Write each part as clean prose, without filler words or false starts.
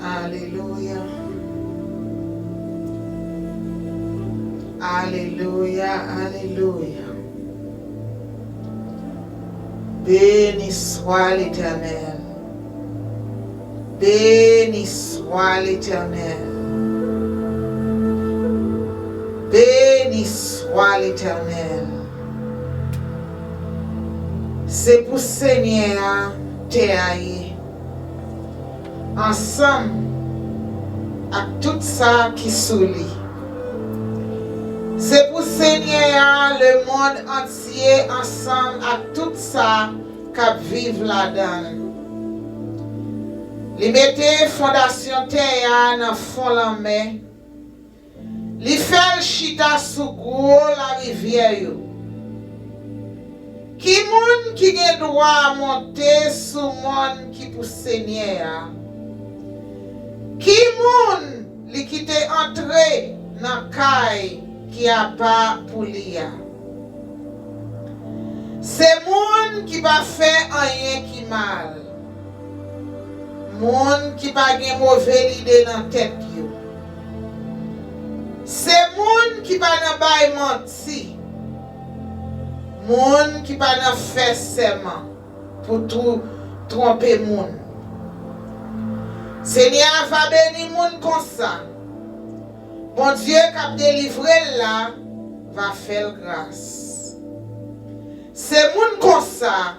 Alléluia. Alléluia, alléluia. Béni soit l'Éternel. Béni soit l'Éternel. Béni soit l'Éternel. C'est pour Seigneur t'aider. Ensemble, à tout ça qui sourit. C'est pour Seigneur le monde entier ensemble à tout ça qui vivent là-dedans. Li mette fondation terre dans fond la mer. Li fait chita sous gros la rivière yo. Qui moun qui gen droit monter sous monde qui pour Seigneur? Qui moun li qui te entrer dans caille qui a pas pour lia? C'est moun qui va faire rien qui mal. Moun qui pa gen mauvais idée dans tête yo. C'est moun qui pa nan bay menti. Moun qui pa nan fait serment pour tout tromper moun. Seigneur va bénir moun comme ça. Bon Dieu qui a délivré là va faire grâce. C'est moun comme ça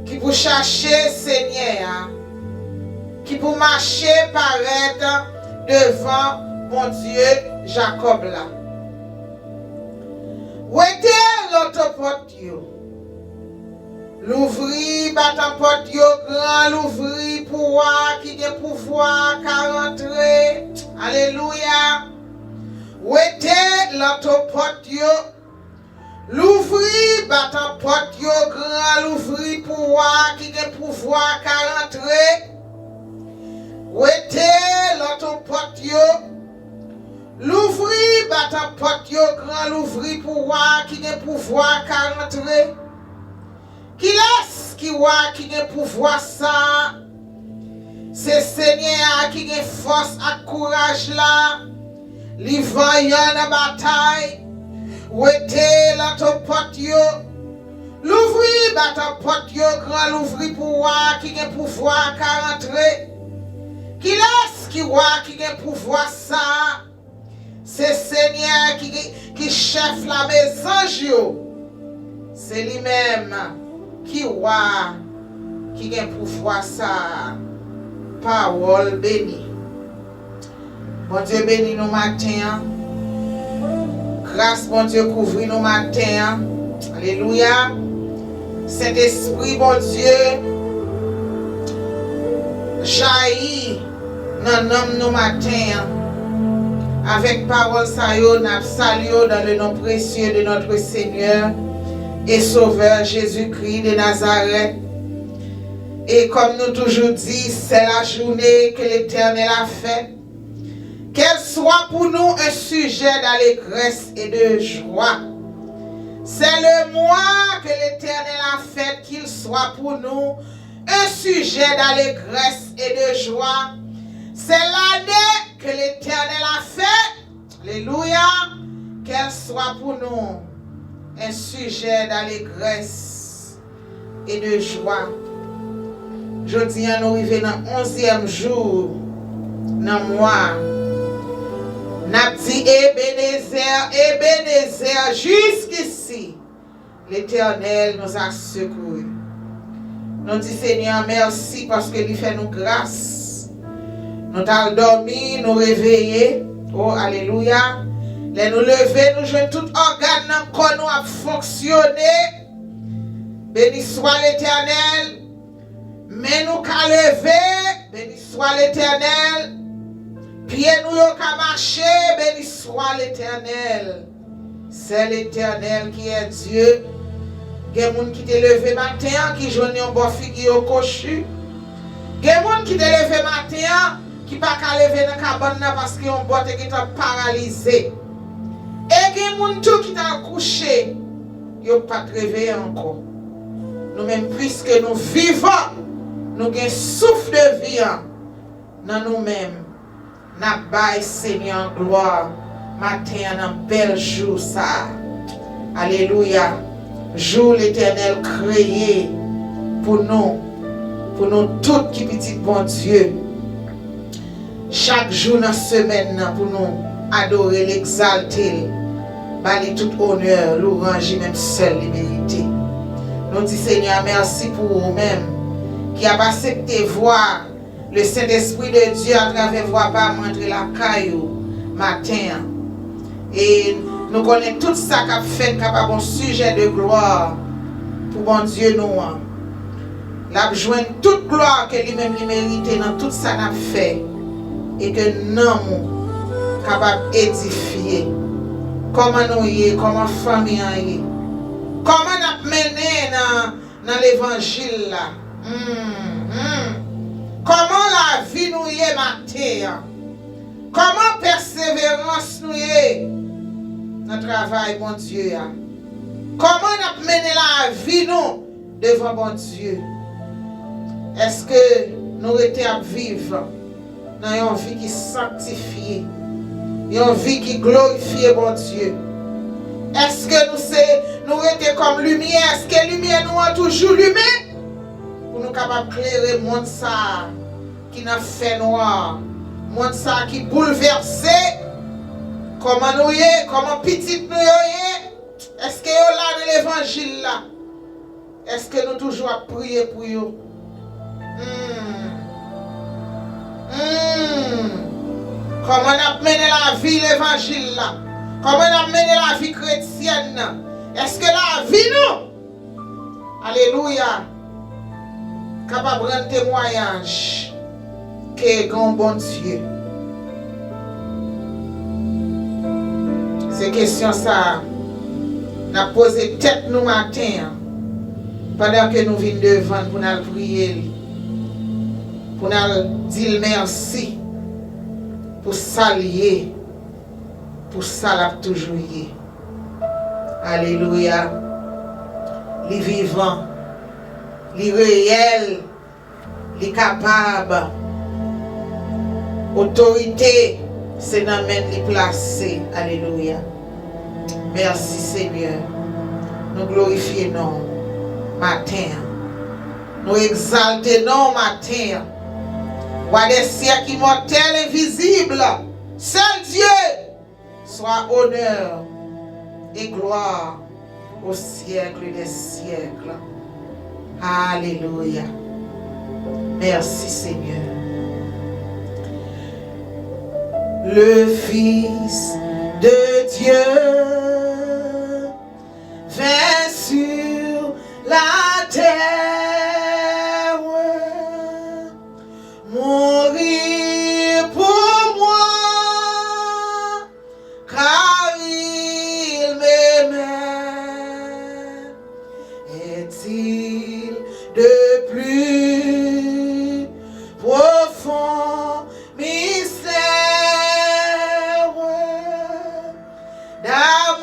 qui pour chercher Seigneur, qui pour marcher paraître devant mon Dieu Jacob là. Où était l'autre porte yo? L'ouvrir, battant porte yo grand, l'ouvrir pour voir qui a pouvoir qu'à rentrer. Alléluia. Où était l'autre porte yo? L'ouvrir, battant porte yo grand, l'ouvrir pour voir qui a pouvoir qu'à rentrer. Où était l'autre porte yo? L'ouvrir, battant porte yo grand, l'ouvrir pour voir qui a pouvoir qu'à rentrer. Qui laisse qui voit qui a pouvoir ça? C'est Seigneur qui a force et courage là. Li vaillant dans bataille. Où était l'autre porte yo? L'ouvrir, battant porte yo grand, l'ouvrir pour voir qui a pouvoir qu'à rentrer. Qui laisse qui voit qui a pouvoir ça? C'est Seigneur qui chef la maison. C'est lui-même qui voit qui a pouvoir ça. Parole bénie. Bon Dieu bénit nos matins. Grâce bon Dieu couvrit nos matins. Alléluia. Saint-Esprit bon Dieu jaillit dans nos matins. Avec parole sa yo, n'a salué dans le nom précieux de notre Seigneur et Sauveur Jésus-Christ de Nazareth. Et comme nous toujours dit, c'est la journée que l'Éternel a faite. Qu'elle soit pour nous un sujet d'allégresse et de joie. C'est le mois que l'Éternel a fait, qu'il soit pour nous un sujet d'allégresse et de joie. C'est l'année que l'Éternel a fait. Alléluia. Qu'elle soit pour nous un sujet d'allégresse et de joie. Jeudi, nous arrivons dans le 11e jour dans le mois. Nous dit Ebenezer, Ebenezer, jusqu'ici, l'Éternel nous a secourus. Nous disons Seigneur, merci parce que il fait nous grâce. Nous avons dormi, nous réveillés. Oh, alléluia. Les nous lever, nous jouons tout organe dans le corps, nous a fonctionné. Béni soit l'Éternel. Mais nous qu'à lever, béni soit l'Éternel. Pieds nous qu'à marcher, béni soit l'Éternel. C'est l'Éternel qui est Dieu. Il y a des gens qui te levé matin, qui jouent un bon figure au cochu. Il y a des gens qui te levé matin, qui ne peuvent pas lever dans la cabane parce qu'ils ont un botte qui est paralysé. Et il y a des gens qui t'ont couché, ils n'ont pas réveillé encore. Nous-mêmes, puisque nous vivons, nous avons un souffle de vie. dans nous-mêmes, n'a pas Seigneur gloire, matin un bel jour ça. Alléluia. Jour l'Éternel créé pour nous tous qui petit bon Dieu. Chaque jour dans la semaine pour nous adorer, l'exalter, bali tout honneur, louange, même seul les mériter. Nous disons Seigneur, merci pour vous-même qui a accepté voir le Saint-Esprit de Dieu à travers voix par montrer la caillou matin. Et nous connaissons tout ça qu'a fait capable un sujet de gloire pour bon Dieu nous. La joindre toute gloire que lui-même lui mérite dans tout ça n'a fait et que nous capable d'édifier. Comment nous y est, comment famille y est. Comment nous mener dans l'évangile là. Comment la vie nous y est matin. Comment persévérance nous y est dans le travail, bon Dieu. Comment nous mener la vie nous devant bon Dieu. Est-ce que nous étions à vivre dans une vie qui sanctifie, une vie qui glorifie bon Dieu? Est-ce que nous étions comme lumière? Est-ce que lumière nous a toujours lumière? Pour nous capables d'éclairer le monde ça qui n'a fait noir, le monde ça qui bouleversé. Comment nous y est, comment petit nous y est? Est-ce que nous là dans l'évangile là? Est-ce que nous toujours à prier pour eux? Comment on a mené la vie l'évangile là? Comment on a mené la vie chrétienne? Est-ce que la vie nous? Alléluia. Capable de rendre témoignage que grand bon Dieu. Ces questions ça n'a posé tête nous matin pendant que nous venons devant pour nous prier. Pour nous dire merci, pour saluer, pour ça toujours. Alléluia. Les vivants, les réels, les capables, autorité, c'est dans les placer. Alléluia. Merci Seigneur. Nous glorifions matin. Nous exaltons matin. Roi des siècles immortel invisible, seul Dieu, soit honneur et gloire au siècle des siècles. Alléluia. Merci Seigneur. Le Fils de Dieu vint sur la terre. Mourir pour moi, car il m'aimait. Est-il de plus profond mystère d'amour?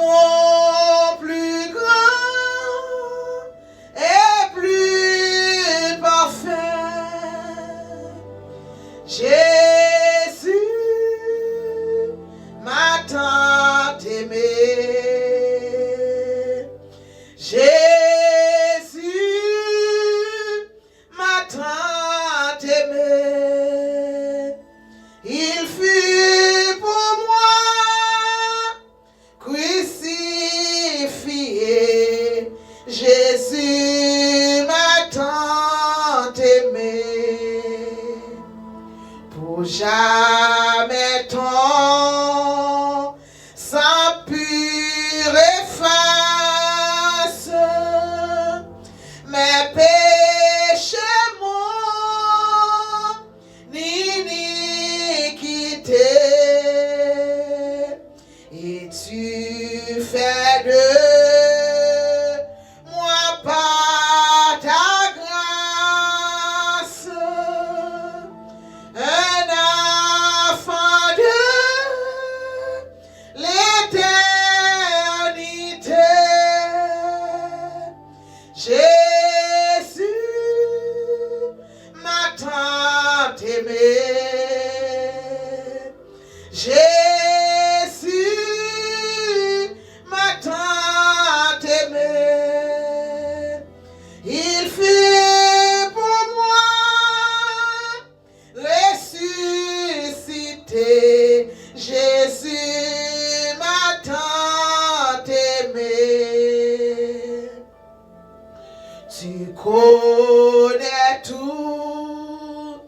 connais tout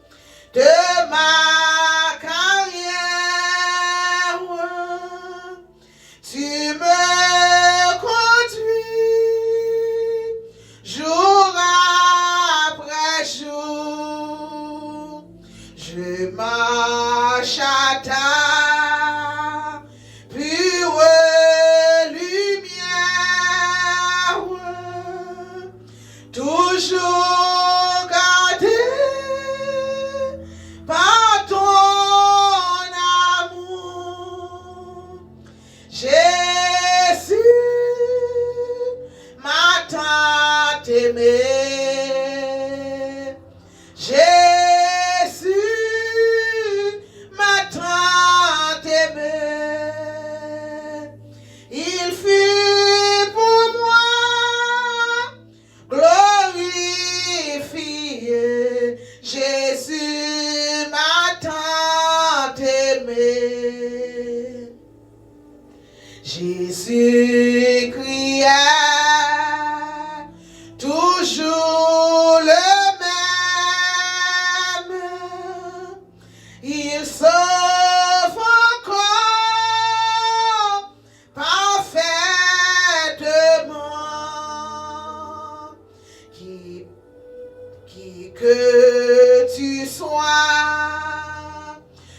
de ma carrière. Tu me conduis jour après jour. Je marche à ta pure lumière, toujours gardé par ton amour. Jésus m'a tant aimé. Jésus m'a tant aimé. Il fut pour moi glorifié. Jésus m'a tant aimé. Jésus criait toujours le même. Il sauve encore parfaitement. Qui que tu sois,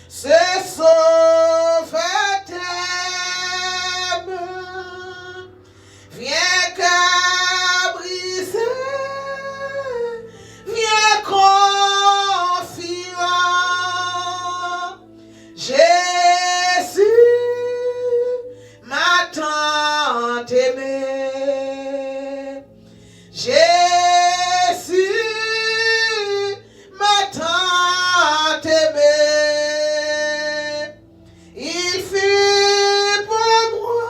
ce Sauveur t'aime. Viens qu'à briser, viens confiant. Jésus m'a tant aimé. Jésus m'a tant aimé. Il fut pour moi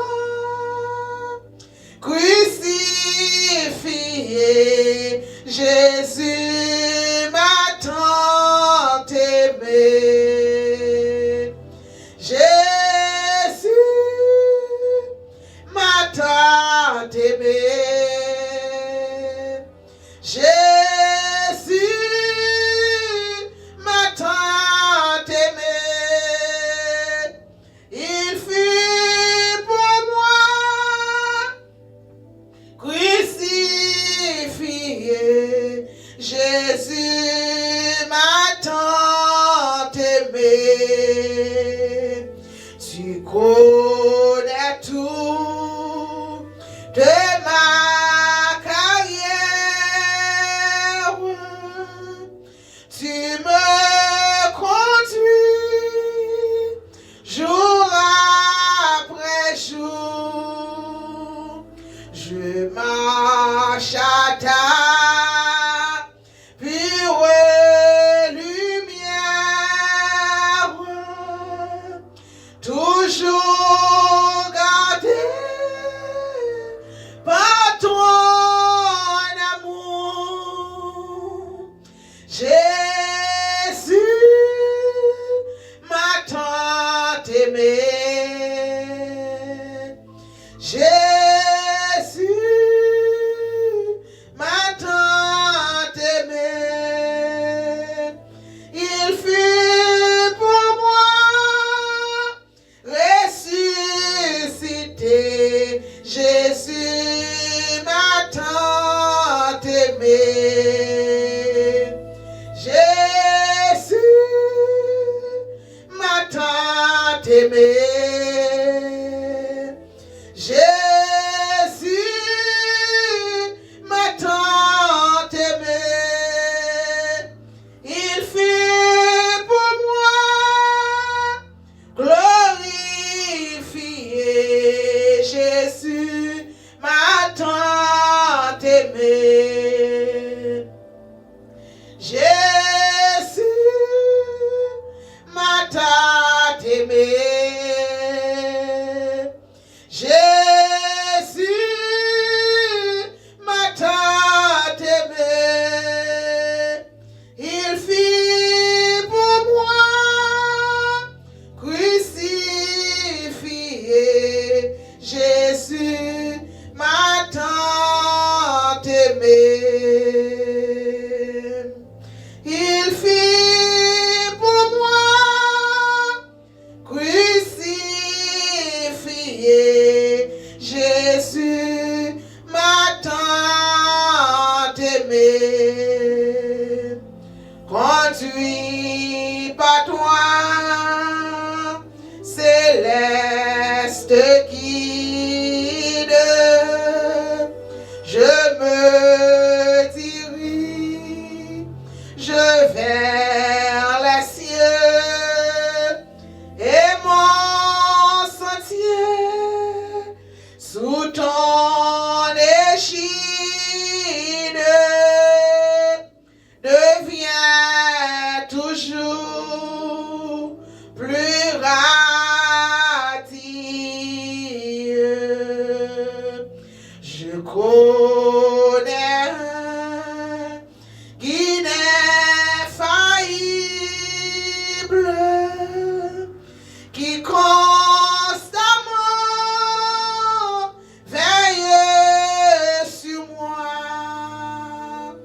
crucifié. Jésus m'a tant aimé. Jésus m'a tant aimé. Jésus m'a tant aimé. Il fut pour moi crucifié. Jésus m'a tant aimé. Tu connais tout de ma carrière. Tu me conduis jour après jour. Je marche à ta pure lumière, toujours gardé par ton amour. Jésus m'a tant aimé. Jésus m'a tant aimé. Il fut pour moi ressuscité. Jésus m'a tant aimé. Jésus m'a tant aimé. Jésus m'a tant aimé. Il fut pour moi glorifié. Jésus m'a tant aimé. Jésus m'a tant aimé. conduit par toi, céleste guide. Je me dirige vers les cieux et mon sentier sous ton égide devient toujours plus radieux. Je connais un guide infaillible qui constamment veille sur moi.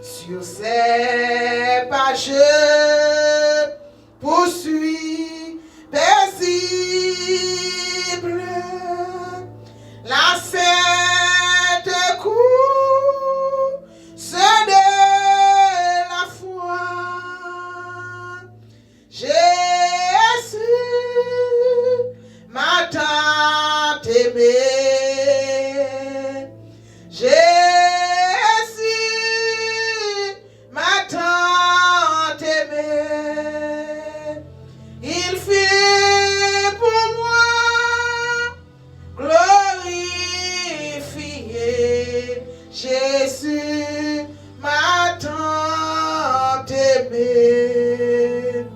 Sur ses pas je poursuis paisible la sainte course de la foi. Jésus m'a tant aimé. Jésus m'a tant aimé. Il fait pour moi glorifier. Jésus m'a tant aimé.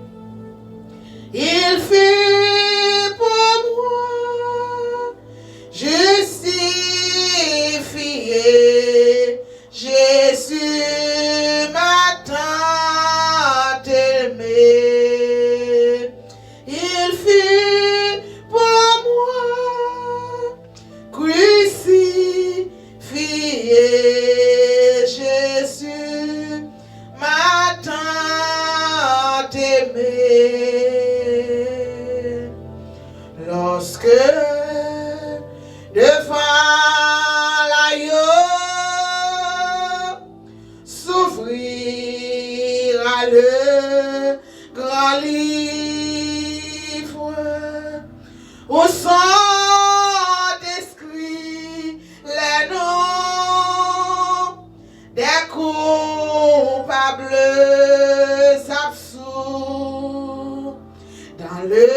Il fait pour moi justifier. Jésus m'a tant aimé. Il fait pour moi crucifié. Jésus m'a tant aimé. Lorsque devant l'agneau s'ouvrira le grand livre où sont inscrits les noms des coupables absous dans le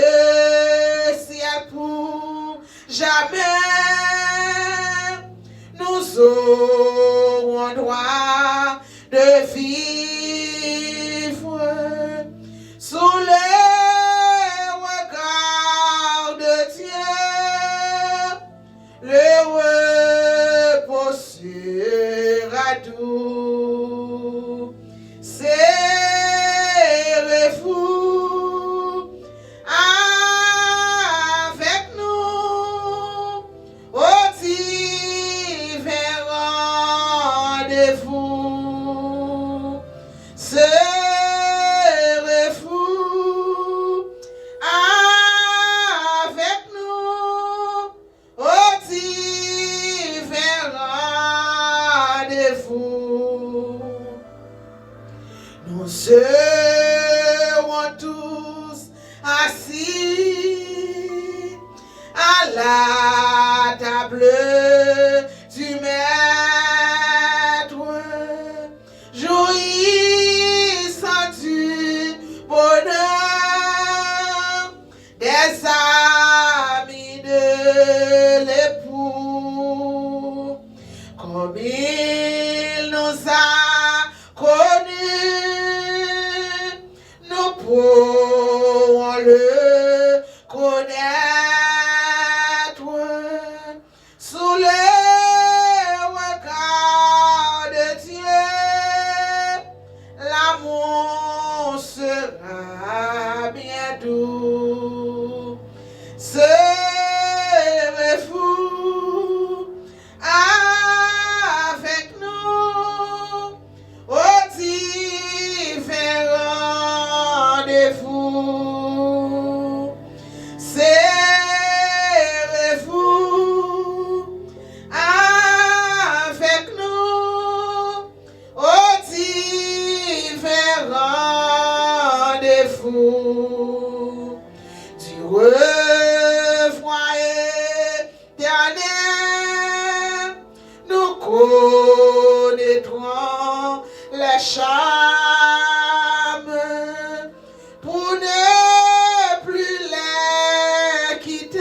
ciel pour jamais. Nous aurons droit de vivre sous le regard de Dieu. Le repos sera doux. Serrez-vous avec nous aux divers rendez-vous. Serrez-vous avec nous aux divers rendez-vous. Nous serons tous assis à la table du maître, jouissant du bonheur des amis de l'époux, comme il nous a connus, nous pourrons le connaître sous le regard de Dieu. L'amour sera bien doux. Serrez-vous avec nous aux divers rendez-vous. Serrez-vous avec nous aux divers rendez-vous. rendez-vous du refroid éternel. Nous connaîtrons les charmes pour ne plus les quitter.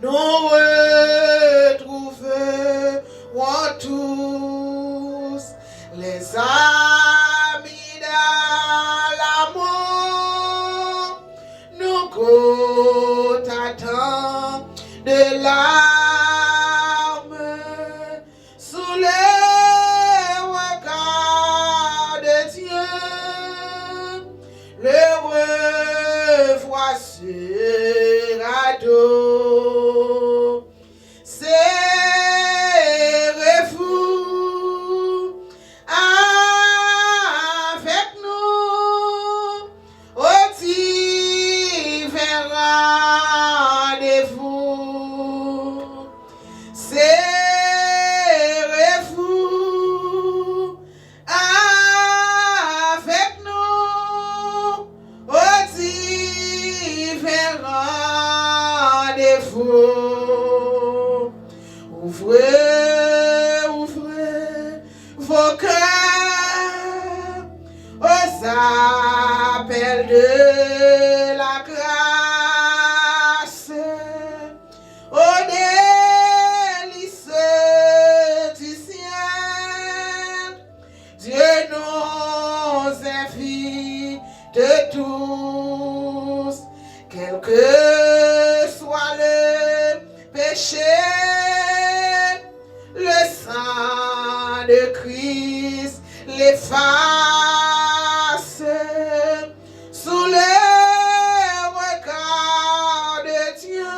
Nous retrouverons tous les amis dans l'amour. Nous côtoyons de larmes sous les regards de Dieu. Le revoir sera doux. Serrez-vous avec nous au divin rendez-vous. Serrez-vous avec nous au divin rendez-vous. Ouvrez, ouvrez vos cœurs aux appels de la grâce, aux délices du ciel. Dieu nous invite tous, quel que soit le péché. Le sang de Christ l'efface sous le regard de Dieu.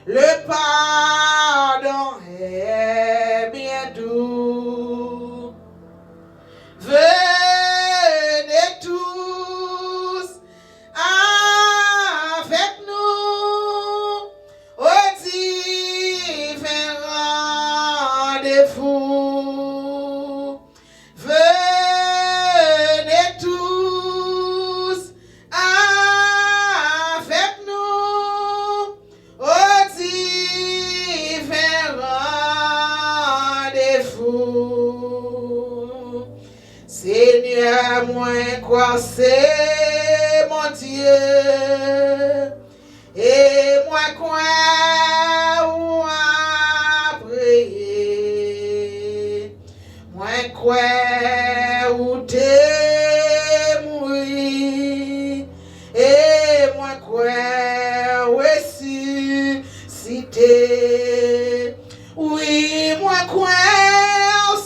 Le pardon est bien doux. Venez tous avec nous au divin rendez-vous. Venez tous avec nous au divin rendez-vous. Seigneur, moi crois c'est mon Dieu, et moi crois ou à prier. Moi crois ou t'es mourir, et moi crois ressusciter. Oui, moi crois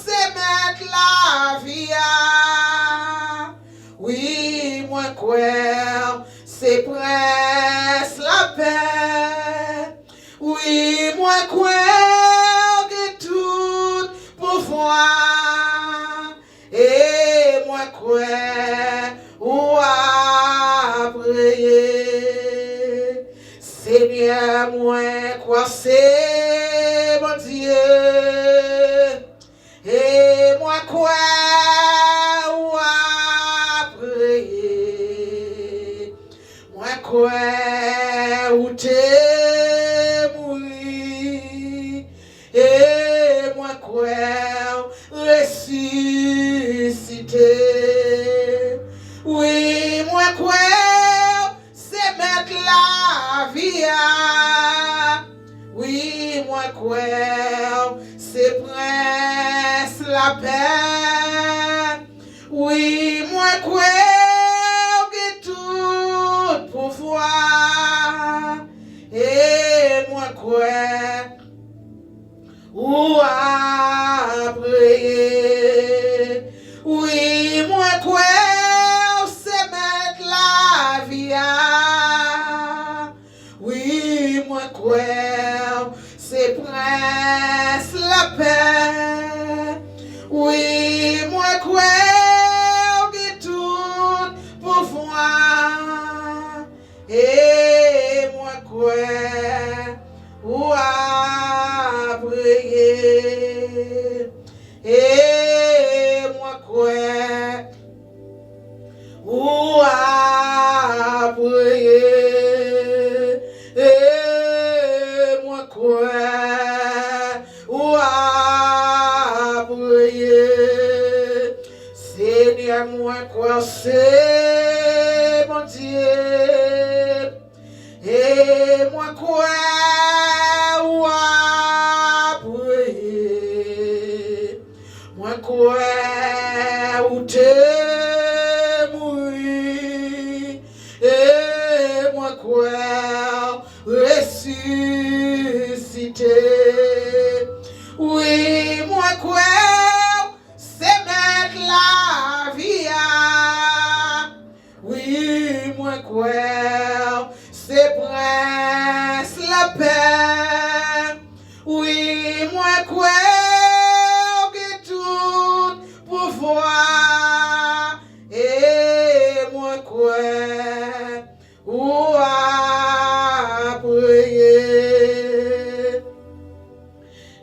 c'est mettre la vie à. Oui, moi crois c'est presse la paix. Oui, moi crois que tout pouvoir, et moi crois ou à prier. Seigneur, moi crois c'est mon Dieu, et moi crois ou à prier. Moi crois ou t'es mourir, et moi crois ressusciter. Oui, moi crois c'est mettre la vie à. Oui, moi crois c'est prince la paix. Oui, moi crois que tout pouvoir, et moi crois ou à prier. Oui, moi crois c'est mettre la vie à. Oui, moi crois c'est prince la paix. Oui, moi crois que tout pouvoir, et moi crois ou à prier. Et moi crois crois, c'est mon Dieu. Et moi crois ou à prier. Moi crois ou te mourir. Et moi crois ressusciter. Oui, moi crois c'est mettre la vie. Oui, moi crois c'est prince la paix. Oui, moi crois que tout pouvoir. Et moi crois ou à prier.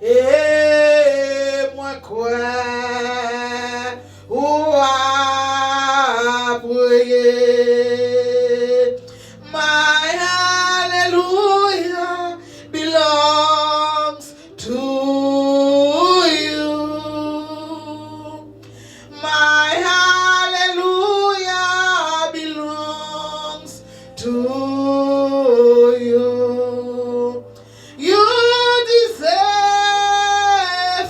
Et moi crois ou à prier. My hallelujah belongs to you. My hallelujah belongs to you. You deserve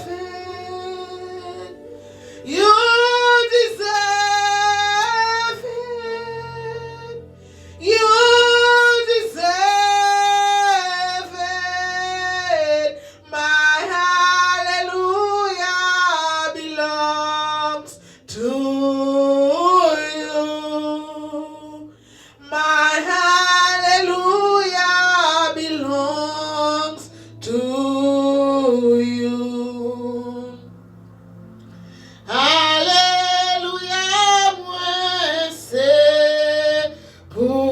it. You deserve it. You deserve it. My hallelujah belongs to you. My hallelujah belongs to you. Alléluia, moi c'est pour.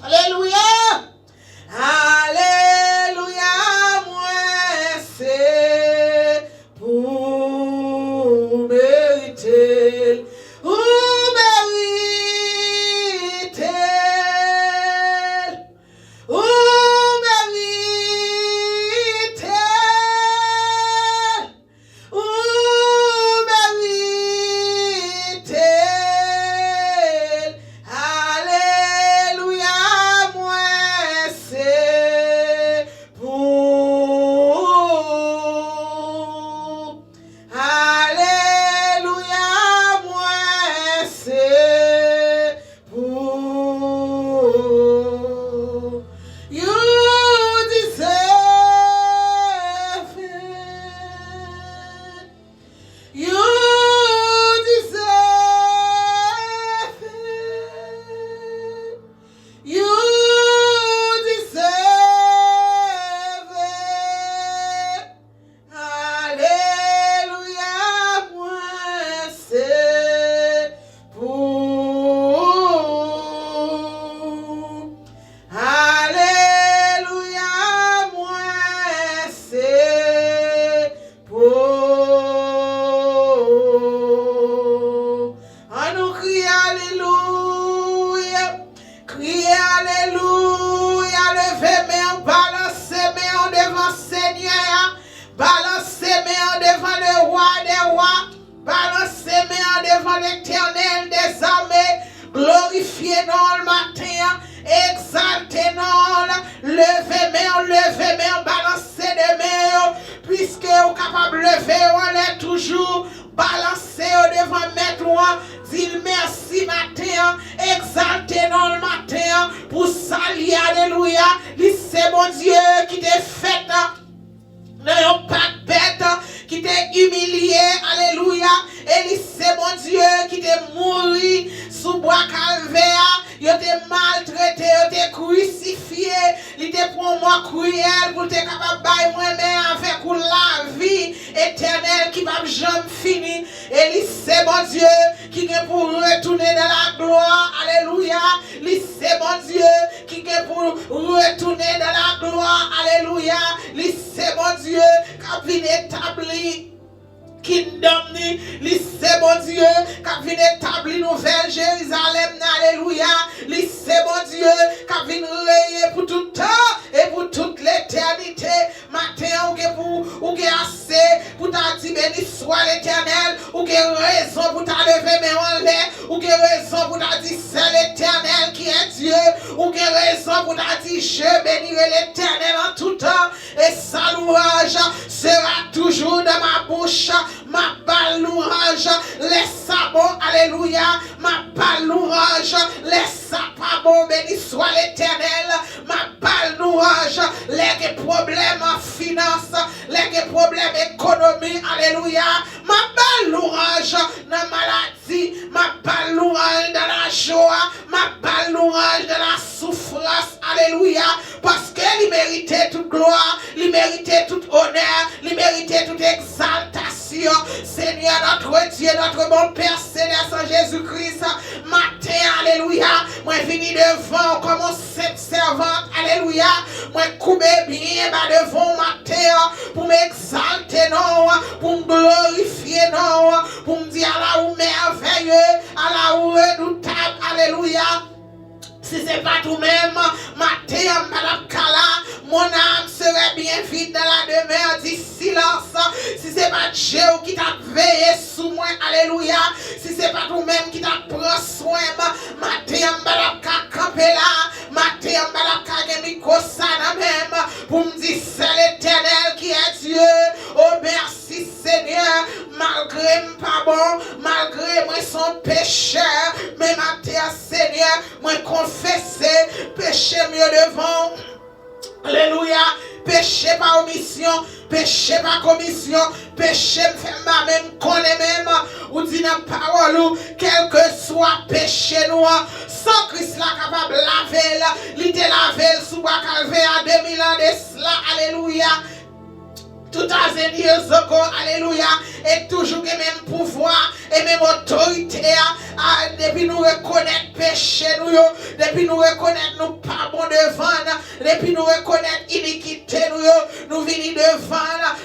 Alléluia. Alléluia, moi c'est pour mériter. Ou mériter. Ou mériter. Ou mériter. Alléluia, moi c'est pour. Alléluia, moi c'est pour. You deserve it. You deserve it. You deserve it. Alléluia, moi c'est pour. Alléluia, moi c'est pour. On nous crie alléluia, criez alléluia, levez main, balancez main devant Seigneur, balancez main devant le roi des rois, balancez main devant l'éternel des armées, glorifiez dans le matin, exaltez dans levez main, balancez des mains, puisque vous êtes capable de lever, on est toujours balancez devant maître, dis merci matin, exaltez dans le matin, pour saluer, alléluia, c'est mon Dieu qui t'a fait. N'ayons pas de bête qui t'est humilié, alléluia. Et c'est mon Dieu qui t'est mouru sous bois calvaire. Il t'a maltraité, il t'a crucifié. Il t'a pour moi cruel pour te capable de moi-même avec la vie éternelle qui va jamais finir. Et c'est mon Dieu qui est pour retourner dans la gloire, alléluia. C'est mon Dieu qui est pour retourner dans la gloire, alléluia. C'est mon Dieu qui a vu établi kingdom ni, c'est bon Dieu qui a vu établi nouvelle Jérusalem, alléluia. C'est bon Dieu qui a vu rayer pour tout temps et pour toute l'éternité. Matin ou assez pour t'a dit béni soit l'Éternel, ou quelle raison pour t'a levé mais en l'air, ou quelle raison pour t'a dit c'est l'Éternel qui est Dieu, ou quelle raison pour t'a dit je bénirai l'Éternel en tout temps, et sa louange sera toujours dans ma bouche, ma balle louange, laisse ça bon, alléluia, ma balle louange, laisse ça pas bon, béni soit l'Éternel, ma balle louange, les problèmes en finance, les problèmes économiques, alléluia, ma balle louange dans la maladie, ma balle louange dans la joie, ma balle louange dans la souffrance, alléluia, parce qu'elle méritait toute gloire, il méritait tout honneur, il méritait toute exaltation, Seigneur notre Dieu, notre bon Père Céleste en Jésus-Christ, matin, alléluia, moi venu devant comme une servante, alléluia, moi couper bien devant matin pour m'exalter, non, pour me glorifier, non, pour me dire à la ou merveilleux, à la ou redoutable, alléluia. Si ce n'est pas tout-même, matin, madame Kala, mon âme serait bien vide dans la demeure du silence. Si ce n'est pas Dieu qui t'a veillé sous moi, alléluia. Si ce n'est pas tout-même qui t'a pris soin, matin, madame Kala, camper là, matin, madame Kala, Mikosana même, pour me dire c'est l'Éternel qui est Dieu. Oh, merci Seigneur, malgré pas bon, malgré moi son pécheur, mais matin, Seigneur, moi confesser, péché mieux devant. Alléluia. Péché par omission, péché par commission, péché me fait ma même connaît même, ou dit dans la parole, quel que soit péché noir, sans Christ là capable de laver, il te laver sous bois calvaire à 2000 ans de cela, alléluia. Tout à fait, alléluia, et toujours le même pouvoir et même autorité, depuis nous reconnaître péché, depuis nous reconnaître nous pas bon devant, depuis nous reconnaître iniquité, nous venons devant,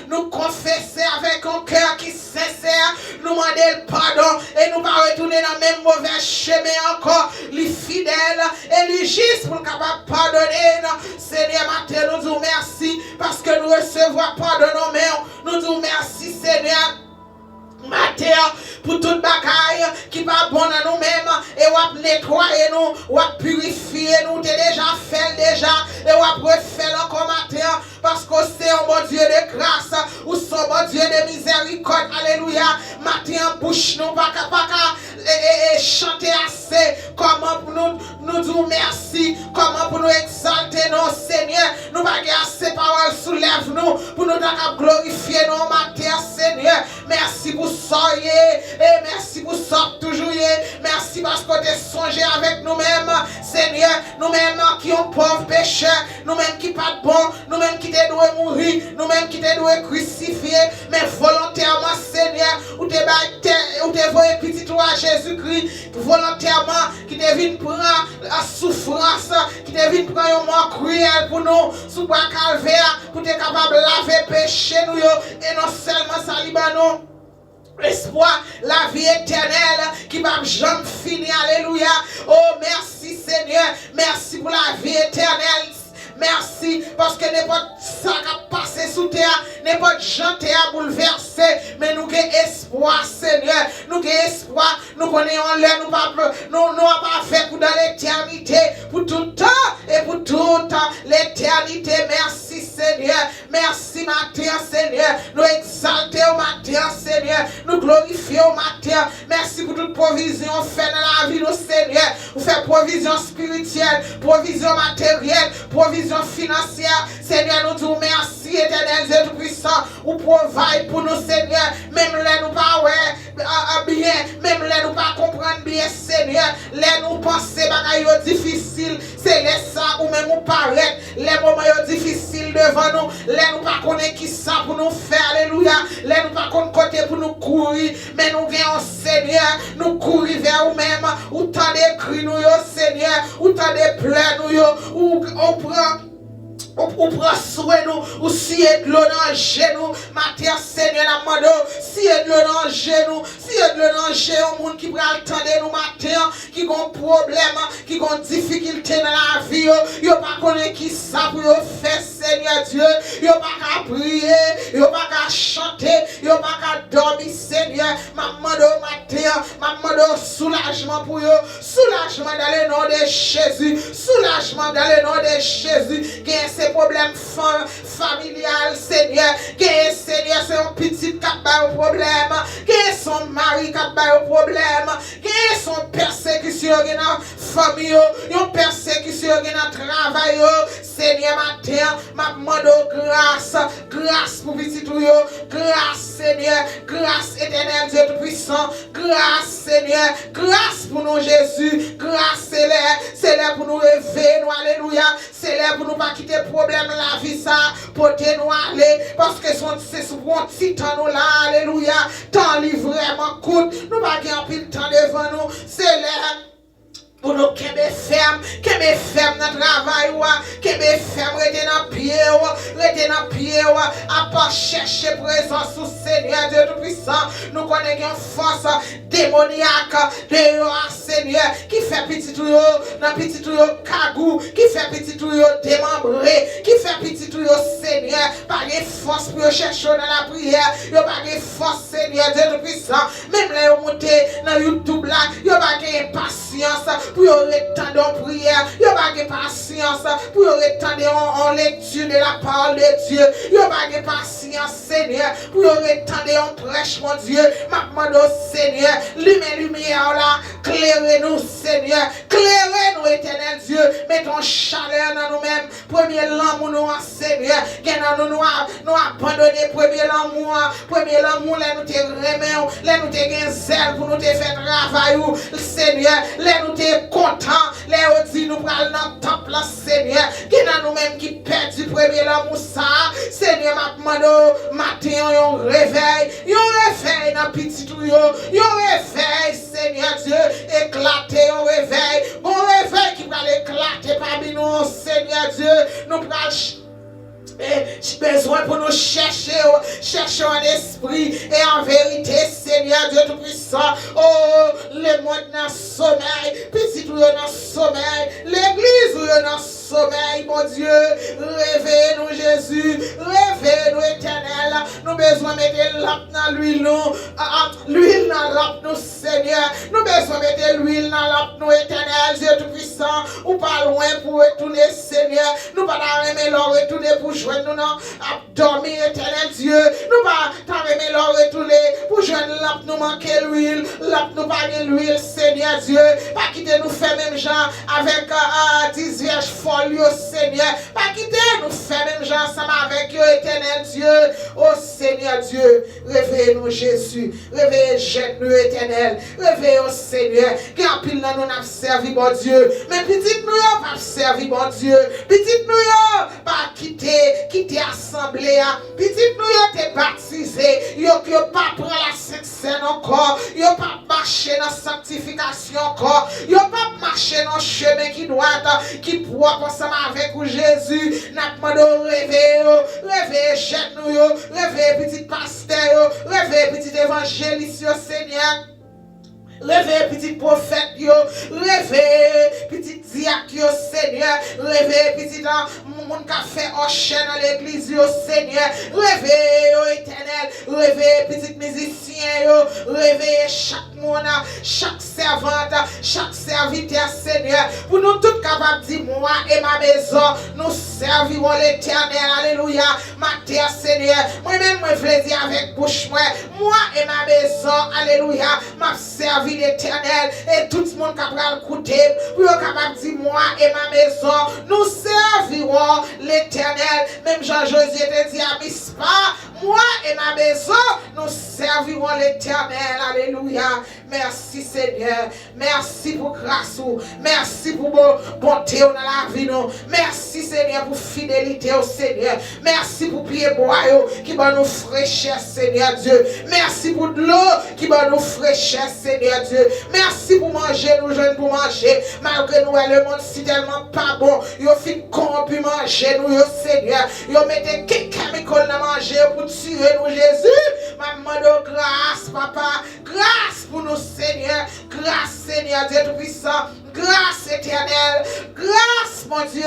nous confesser avec un cœur qui sincère, nous demander le pardon et nous pas retourner dans le même mauvais chemin encore, les fidèles et les justes pour capable pardonner. Seigneur, matin, nous disons merci parce que nous recevons pardon. Nous disons merci Seigneur matin pour toute bagaille qui va bon à nous-mêmes et on va nettoyer nous, on va purifier nous, t'es déjà fait déjà et on va refaire encore matin parce que c'est un bon Dieu de grâce ou c'est un bon Dieu de miséricorde, alléluia. Matin bouche nous pas et chanter assez comment pour nous dire merci, comment pour nous exalter nos Seigneur, nous pas assez paroles soulève nous pour nous glorifier nos matin Seigneur. Merci pour soyez et merci pour ça toujours. Merci parce que tu es songé avec nous-mêmes, Seigneur, nous-mêmes qui ont pauvres pécheurs, nous-mêmes qui pas de bon, nous-mêmes qui te doit mourir, nous-mêmes qui te doit crucifier, mais volontairement, Seigneur, ou te voyez petit toi Jésus-Christ, volontairement, qui te vient prendre la souffrance, qui te vient prendre un mort cruel pour nous, sous bois calvaire, pour te capable de laver péché nous, et non seulement ça, Libanon. Espoir, la vie éternelle qui va jamais finir, alléluia. Oh merci Seigneur, merci pour la vie éternelle. Merci parce que n'importe ça qui a passé sous terre, n'importe gens à bouleverser, mais nous avons espoir, Seigneur. Nous avons espoir, nous connaissons l'air, nous n'avons pas fait pour dans l'éternité, pour tout temps et pour tout temps, l'éternité. Merci, Seigneur. Merci, matin, Seigneur. Nous exaltons au matin, Seigneur. Nous glorifions au matin. Merci pour toute provision faite dans la vie, nous, Seigneur. Vous faites provision spirituelle, provision matérielle, provision financière. Seigneur, nous disons merci, éternel Dieu Tout-Puissant. Vous provide pour nous, Seigneur. Même là, nous pas bien. Même là, nous pas comprendre bien, Seigneur. Là, nous penser bagaille difficile. C'est là ça ou même nous paraître. Les moments difficiles devant nous. Là, nous pas connaître qui ça pour nous faire. Alléluia. Là, nous pas connaître côté pour nous courir. Mais nous venons, Seigneur, nous courir vers nous-mêmes. Ou tant de cris nous, Seigneur. Ou tant de pleurs nous, ou on prend. Ou prend soin nous, ou si est de l'eau dans le genou, matin Seigneur la mando, si est de l'eau dans danger nous, si le danger au monde qui prend le temps de nous matin, qui ont problème, qui ont difficulté dans la vie, yo pas connaît qui ça pour faire Seigneur Dieu, yo pas qu'à prier, yo pas qu'à chanter, yo pas qu'à dormir Seigneur, maman de matin, maman de soulagement pour eux, soulagement dans le nom de Jésus, soulagement dans le nom de Jésus, qui a ces problèmes familiales Seigneur, qui est Seigneur c'est un petit qui a un problème, qui est son mari qui a un problème, qui est son persécution dans la famille, une persécution dans le travail, Seigneur matin, ma demande grâce, grâce pour petit tout, grâce Seigneur, grâce éternel Dieu tout-puissant, grâce Seigneur, grâce pour nous Jésus, grâce c'est là pour nous rêver, nous alléluia, c'est là pour nous pas quitter problème la vie ça, pour nous aller, parce que c'est souvent un petit temps nous là, alléluia, temps li vraiment coûte, nous pas gagner un pile temps devant nous, c'est là pour nous qu'elle ferme dans le travail, qu'elle ferme, rester dans pied, à pas chercher présence au Seigneur Dieu Tout-Puissant. Nous connaissons une force démoniaque de Seigneur qui fait petit tout, dans petit tout, cagou, qui fait petit tout, démembré, qui fait petit tout, Seigneur, par les forces pour chercher dans la prière, par les forces, Seigneur Dieu Tout-Puissant. Même là, vous montez dans YouTube là, vous avez patience. Pour le temps de prière, il n'y a pas de patience. Pour le temps de lecture de la parole de Dieu, il n'y a pas de patience, Seigneur. Pour le temps de prêche, mon Dieu, ma demande au Seigneur, lumière là, clairez-nous, Seigneur, clairez-nous, éternel Dieu, mettons chaleur dans nous-mêmes. Premier l'amour, nous, Seigneur, nous abandonner premier l'amour, là nous te remettons, là nous te gagnons zèle pour nous te faire travail, Seigneur, là nous te content, les dit nous prenons dans temple Seigneur, qui n'a nous-mêmes qui perd du premier l'amour ça, Seigneur m'a demandé matin un réveil dans petit tout un réveil Seigneur Dieu, éclater un réveil qui va éclater parmi nous Seigneur Dieu, nous prenons j'ai besoin pour nous chercher en esprit et en vérité, Seigneur Dieu Tout-Puissant. Oh, le monde dans le sommeil, petit tout dans le sommeil, l'église dans le sommeil, mon Dieu. Réveille-nous, Jésus, réveille-nous, éternel. Nous besoin de mettre l'lampe dans l'huile, l'huile dans l'lampe, nous, Seigneur. Nous besoin de mettre l'huile dans l'lampe, nous, éternel, Dieu Tout-Puissant. Ou pas loin pour retourner, Seigneur. Nous pas remettre l'or retourner pour jouer. Nous non, dormir éternel Dieu, nous pas t'en remettre l'or retourner pour joindre l'lampe nous manquer l'huile, l'lampe nous pas l'huile Seigneur Dieu, pas quitter nous faire même gens avec 10 vierges folles Seigneur, pas quitter nous faire même gens ensemble avec eux éternel Dieu, oh Seigneur Dieu, réveille-nous Jésus, réveille-nous éternel, réveille au Seigneur, qui en pile dans nous n'a servi bon Dieu, mais petite nous pas servi bon Dieu, petite nous pas quitter assemblée, petite nous te baptisé, yo pas prendre la Sainte encore, yo pas marcher dans sanctification encore, yo pas marcher dans chemin qui doit qui propre ensemble avec Jésus, n'a demandé réveiller jeune nous, réveiller petit pasteur, réveiller petit évangéliste Seigneur. Réveille petit prophète, réveille petit diacre, Seigneur, réveille petit monde qui a fait en chaîne dans l'église, Seigneur, réveille, éternel, réveille petit musicien, réveille chaque monde, chaque servante, chaque serviteur, Seigneur, pour nous tous capables de dire, moi et ma maison, nous servirons l'éternel, alléluia, ma terre, Seigneur, moi-même, je veux dire avec bouche, moi et ma maison, alléluia, m'a servi l'éternel et tout le monde qui a écouté pour capable de dire moi et ma maison nous servirons l'éternel. Même Jean-Josué te dit à Mispa, moi et ma maison nous servirons l'éternel. Alléluia. Merci Seigneur. Merci pour grâce. Merci pour bonté dans la vie. Merci Seigneur pour fidélité au Seigneur. Merci pour pied bois qui va nous fraîchir Seigneur Dieu. Merci pour de l'eau qui va nous fraîchir Seigneur Dieu. Merci pour manger, nous jeunes pour manger. Malgré nous, le monde si tellement pas bon. Yo fin corrompu manger nous, yo Seigneur. Yo mettez quelques chemicals dans manger pour tuer nous, Jésus. Ma demande grâce grâce, papa. Grâce pour nous, Seigneur. Grâce, Seigneur, Dieu Tout-Puissant. Grâce éternelle. Grâce, mon Dieu.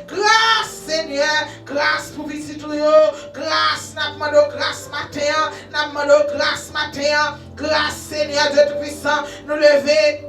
Grâce, Seigneur. Grâce pour petit tout. Grâce, n'a demandé grâce matin. N'a demandé grâce matin. Grâce, Seigneur, Dieu Tout-Puissant. Nous lever.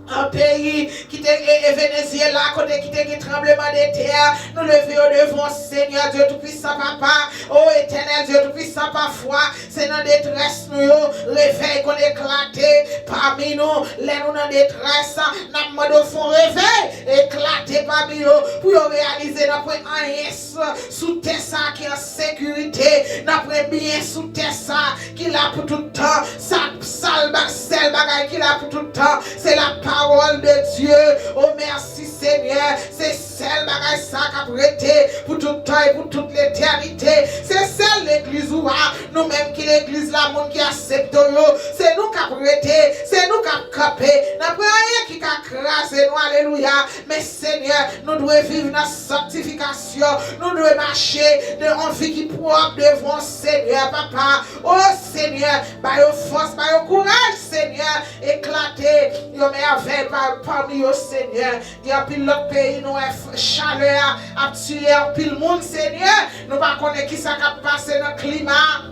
Un pays qui est Venezuela, côté qui est tremblement de terre, nous levons devant Seigneur Dieu Tout-Puissant, papa, oh éternel Dieu Tout-Puissant, parfois, c'est dans détresse, nous, réveil qu'on éclaté parmi nous, les nous dans détresse, nous demandons font réveil, éclaté parmi nous, pour réaliser notre en sous terre ça qui est en sécurité, notre bien sous terre ça qui l'a pour tout le temps, ça sale bagaille qui l'a pour tout le temps, c'est la parole de Dieu. Oh merci Seigneur. C'est celle bagaille ça qui a prêté pour tout le temps et pour toute l'éternité. C'est celle l'église ou nous-mêmes qui l'église la monde qui accepte. C'est nous qui a prêté. C'est nous qui a capé. N'a pas rien qui a crasé nous. Alléluia. Mais Seigneur, nous devons vivre dans sanctification. Nous devons marcher de vie qui propre devant Seigneur, papa. Oh Seigneur, par your force, par your courage, Seigneur, éclater. Yo merveille parmi eux, Seigneur. Il y a pile l'autre pays, nous chaleur à tuer pile monde, Seigneur. Nous pas connaître qui ça qui passe dans le climat.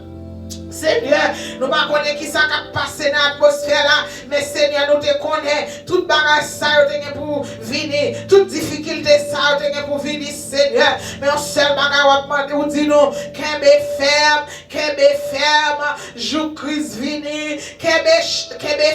Seigneur, nous ne connaissons pas qui ça qui passe dans l'atmosphère là, mais Seigneur, nous te connaissons. Toute bagage ça pour venir, toute difficulté ça pour venir, Seigneur. Mais un seul bagage, on dit nous, qu'elle ferme, jour Christ vini, qu'elle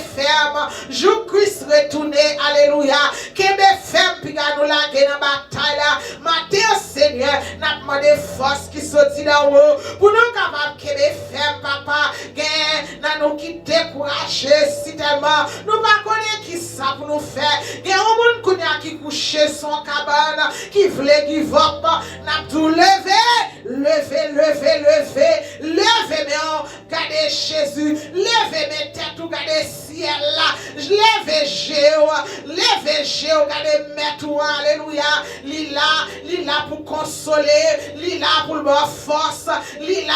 ferme, jour Christ retourner, alléluia. Qu'elle ferme, puis nous la guerre dans la bataille là. Matin, Seigneur, nous demandé force qui sortit d'en haut, pour nous capables qu'elle ferme, papa, gain, nous qui découragé si tellement, nous pas connaître qui ça pour nous faire. Gain, on monde qui couche son cabane, qui voulait give up, n'a tout levé, mais on gardez Jésus, levez mes têtes, ou gardez ciel là, levez Jéhu, gardez mettre, alléluia, lila pour consoler, lila pour le force, lila,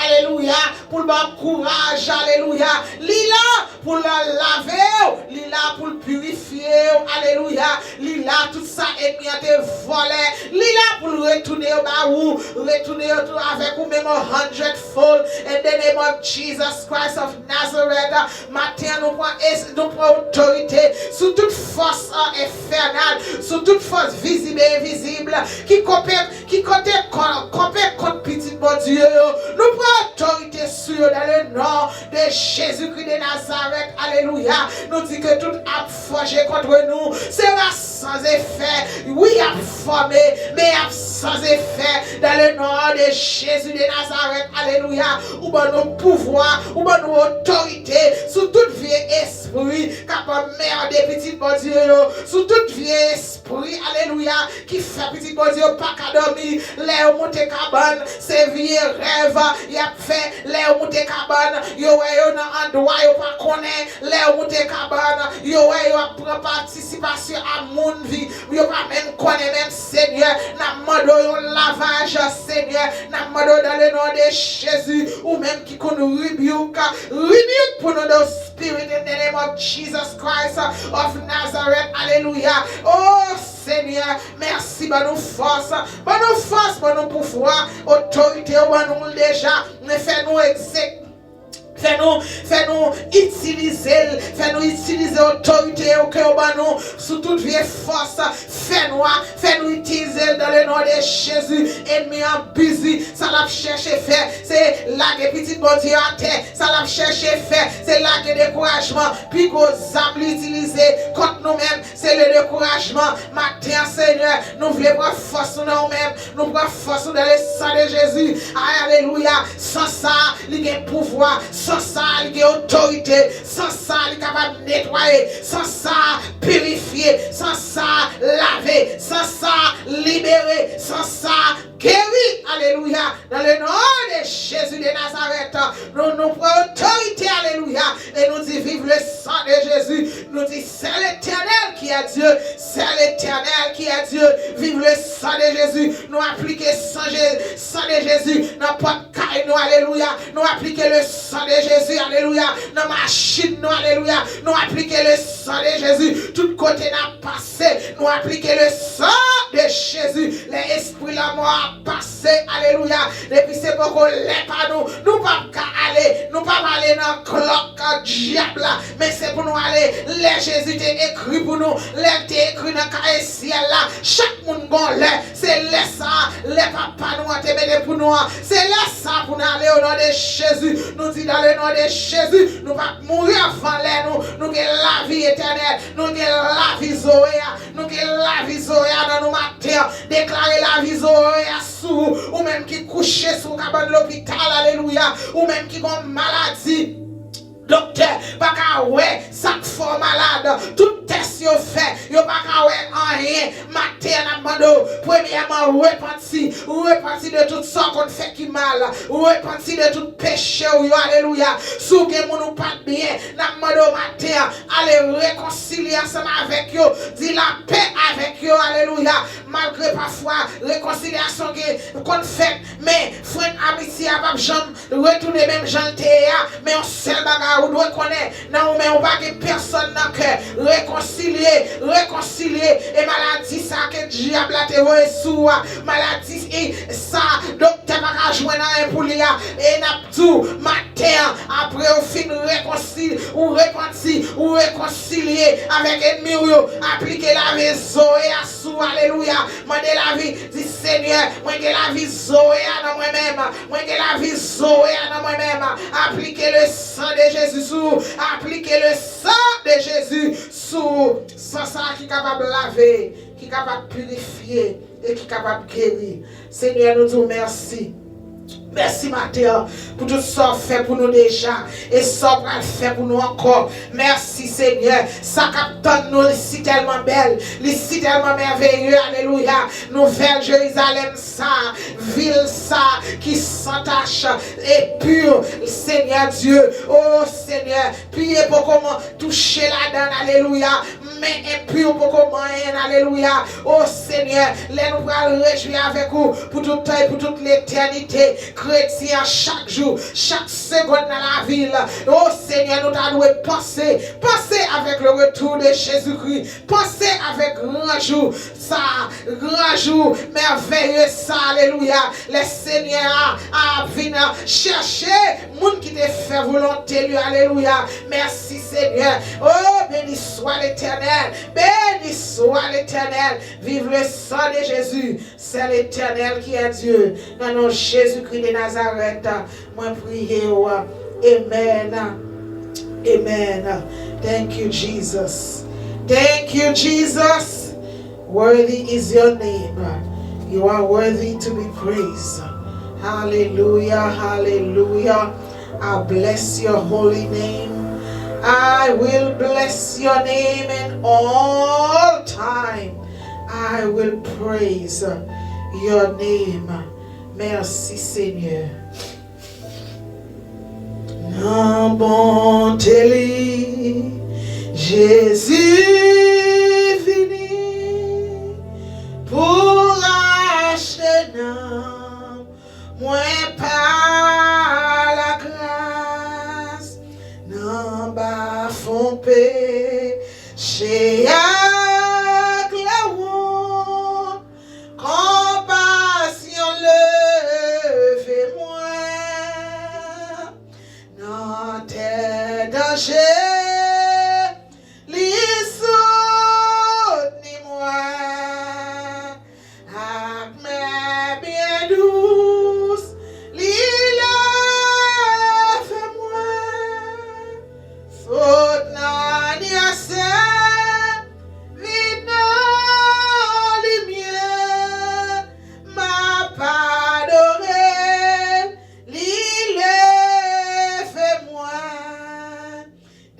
alléluia, pour le courage, alléluia, lila pour le laver, lila pour le purifier, alléluia, lila tout ça et bien te voler, lila pour le retourner au baou, retourner avec ou même 100-fold, in the name of Jesus Christ of Nazareth. Matin nous prenons autorité sous toute force infernale, sous toute force visible et invisible qui compère contre petit bon Dieu. Nous prenons autorité sur dans le nom de Jésus-Christ de Nazareth. Alléluia. Nous disons que tout a forgé contre nous sera sans effet. Oui, a formé, mais a sans effet dans le nom de Jésus de Nazareth. Alléluia. Ou bon nos pouvoirs, ou bon nos autorités sous toute vie esprit capable merder petit bon Dieu, sous toute vie esprit, alléluia, qui fait petit bon Dieu pas qu'à dormir, les monter cabane, c'est vieux rêve, il a fait les monter cabane, yo dans endroit yo pas connaît, les monter cabane, yo prend participation à mon vie, yo pas même connaît même Seigneur, n'a mando un lavage Seigneur, n'a mando dans le nom de Jésus, ou même qui connaît rebuke pour nous spirit in the name of Jesus Christ of Nazareth. Alléluia. Oh Seigneur, merci pour nos forces, pour nos pouvoirs, autorité, pour nous déjà, mais fais-nous exécuter. Fais-nous utiliser l'autorité au cœur de nous, sous toute vieille force. Fais-nous utiliser dans le nom de Jésus. Ennemi en busy, ça l'a cherché faire. C'est là que petit bon Dieu à terre, ça l'a cherché faire. C'est là que découragement, puis qu'on âmes l'utiliser contre nous-mêmes. C'est le découragement. Matin, Seigneur, nous voulons prendre force dans nous-mêmes. Nous prenons force dans le sang de Jésus. Alléluia. Sans ça, il y a pouvoir. Sans ça, il y a autorité. Sans ça, il est capable de nettoyer. Sans ça, purifier. Sans ça, laver. Sans ça, libérer. Sans ça, guérir. Alléluia. Dans le nom de Jésus de Nazareth, nous prenons autorité. Alléluia. Et nous disons vive le sang de Jésus. Nous disons c'est l'Éternel qui est Dieu. C'est l'Éternel qui est Dieu. Vive le sang de Jésus. Nous appliquons sang de Jésus dans notre caille nous, alléluia, nous appliquer le sang de Jésus, alléluia, dans ma machine nous, alléluia, nous appliquer le sang de Jésus, tout côté n'a passé, nous appliquer le sang de Jésus, l'esprit la mort a passé, alléluia, depuis c'est pour qu'on l'ait pas nous pas aller, nous pas aller dans le clock diable, mais c'est pour nous aller, les Jésus t'est écrit pour nous, les t'est écrit dans le ciel là, chaque monde bon c'est laisse ça, les papas nous te mettre pour nous, c'est laisse ça pour nous aller au nom de Jésus, nous dit dans le nom de Jésus, nous pas mourir avant l'air, nous la vie éternelle, nous la vie Zoé, nous la vie Zoé dans nos matins, déclarer la vie Zoé sous, ou même qui couche sous cabane de l'hôpital, alléluia, ou même qui ont maladie. Docteur, pas qu'à ouais, ça fort malade, tout test yo fait, yo pas qu'à ouais rien, matin n'a demandé, premièrement, repenti de tout ça qu'on fait qui mal, repenti de tout péché, alléluia, sous que mon pas bien, n'a demandé matin, allez réconcilier ensemble avec yo, dit la paix avec yo, alléluia, malgré parfois, réconciliation qu'on fait, mais frère amitié à pas jamais retourner même janté, mais on seul bagarre. Vous devez connaître, non, mais on va que personne n'a cœur. Réconcilier, et maladie, ça que diable a te sous, maladie, et ça, docteur va joindre un poulia, et n'a tout, matin, après au fin, réconcilier, ou réconcilier avec ennemi, appliquer la vie Zoé à sous, alléluia, moi de la vie, dit Seigneur, moi de la vie Zoé dans moi-même, moi de la vie Zoé dans moi-même, appliquer le sang de Jésus. Appliquer le sang de Jésus sous ça qui est capable de laver, qui est capable de purifier et qui est capable de guérir. Seigneur, nous disons merci. Merci Mathieu pour tout ça fait pour nous déjà et ça va faire pour nous encore. Merci Seigneur. Ça capte nous ici tellement belle, ici tellement merveilleux. Alléluia. Nouvelle Jérusalem ça, ville ça qui s'entache et pure. Seigneur Dieu. Oh Seigneur, priez pour comment toucher la donne. Alléluia. Mais impur pour comment alléluia. Oh Seigneur, les nous allons réjouir avec vous pour tout temps et pour toute l'éternité. Chrétien chaque jour, chaque seconde dans la ville. Oh Seigneur, nous allons penser avec le retour de Jésus-Christ. Penser avec grand jour, ça, grand jour, merveilleux ça, alléluia. Le Seigneur a venir chercher monde qui te fait volonté lui, alléluia. Merci Seigneur. Oh, béni soit l'Éternel, béni soit l'Éternel. Vive le sang de Jésus, c'est l'Éternel qui est Dieu. Dans le nom de Jésus-Christ de Nazareth, moi prier. Amen. Amen. Thank you, Jesus. Thank you, Jesus. Worthy is your name. You are worthy to be praised. Hallelujah, hallelujah. I bless your holy name. I will bless your name in all time. I will praise your name. Merci Seigneur. En bonté, Jésus vini pour acheter non, moi par la grâce, non bas font péché à clairon, compassion levez-moi. Non, t'es danger, soutenez-moi, avec mes bien douce, lève-moi, faute n'a ni assez, vide dans lumière, ma pardonné,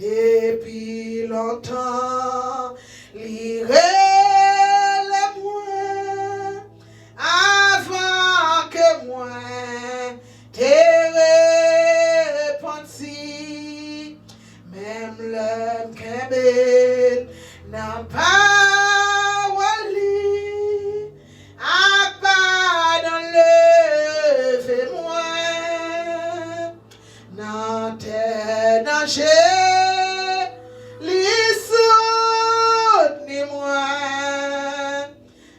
depuis longtemps, lirez-le-moi, avant que moi t'ai repenti, même l'homme qu'un n'a pas wali, à pas d'enlever moi. dans tes dangers, li soutenez-moi,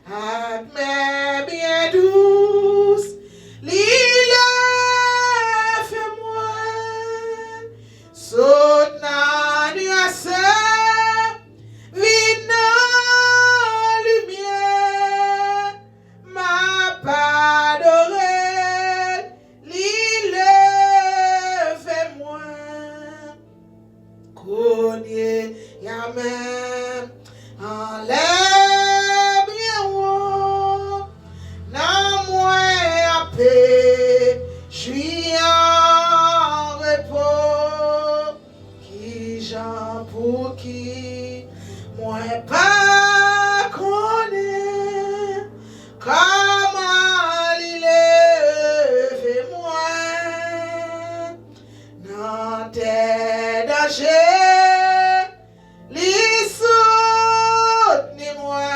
avec mes bien douces, li lève-moi, saute dans nuages, vide dans lumière, ma pas d'oreille, li lève-moi, connais ya même enlève bien haut, dans moi à paix, j'suis en repos, qui j'en pour qui, moi pas connais, comment il lève moi, dans tes dangers, li soutenez-moi,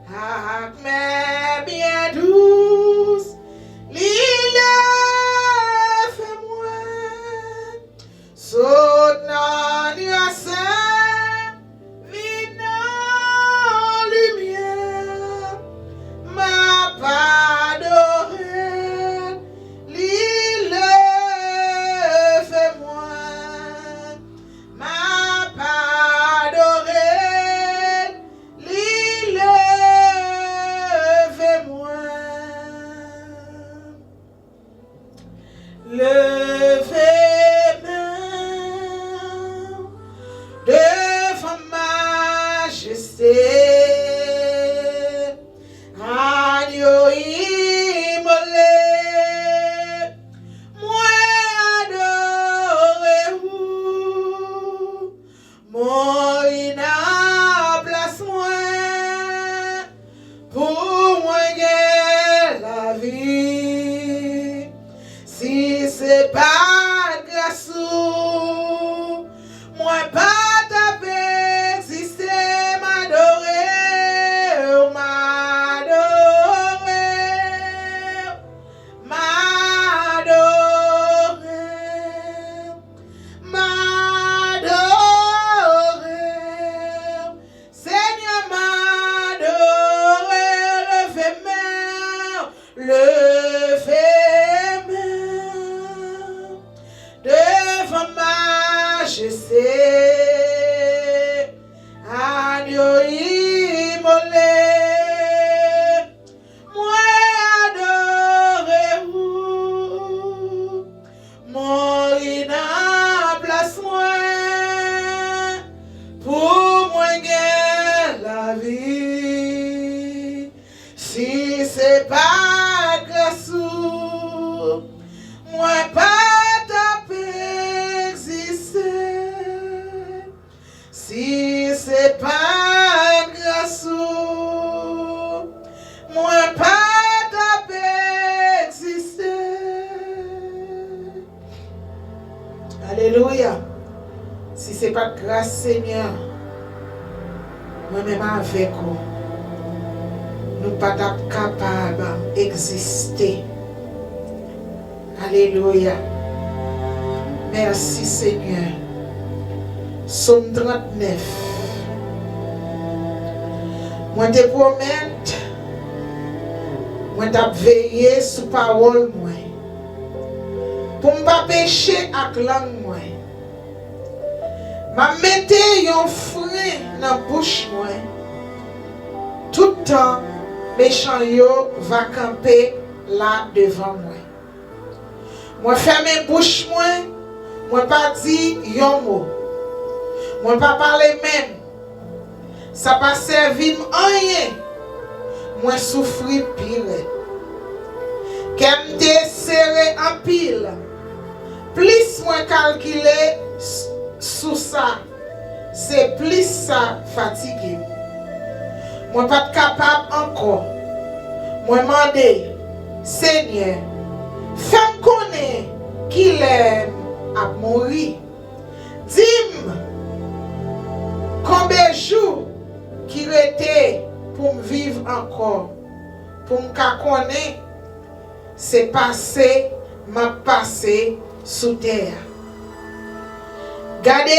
avec mes bien douces, li lève-moi, saute dans nuages, vide dans lumière, ma pas d'oreille, li lève-moi, ma pas d'oreille, li lève-moi. Levez-moi devant majesté, agneau immolé, moi adorez-vous, moi in place moi, pour moi gagne la vie. Si c'est pas grâce ou moi pas taper, si c'est m'adorer, Seigneur m'adorer, levez-moi devant majesté, agneau immolé, moi adorez-vous, moi in place moi, pour moi gagne la vie. Si c'est pas grâce ou moi pas taper exister, si c'est pas grâce ou moi pas taper exister. Alléluia. Si c'est pas grâce Seigneur, moi-même avec vous, nous pas capables d'exister. Alléluia. Merci Seigneur. Psaume 39. Moi te promets, moi t'ai veillé sur parole moi. Pour ne pas pécher avec langue moi. Ma mette yon frein dans bouche moi. Tout le temps méchant yo va camper là devant moi. Moi ferme bouche moi pas dit yon mot. Moi pas parler même. Ça pas servir rien. Moi souffrir pire. Qu'elle me serré en pile. Plus moi calculer sous ça, c'est plus ça fatigué. Moi pas capable encore. Moi demander, Seigneur, fais-moi connaître qu'il aime à mourir. Dis-moi combien de jours qui restent pour me vivre encore, pour me connaître, c'est passé, m'a passé sous terre. Gardez,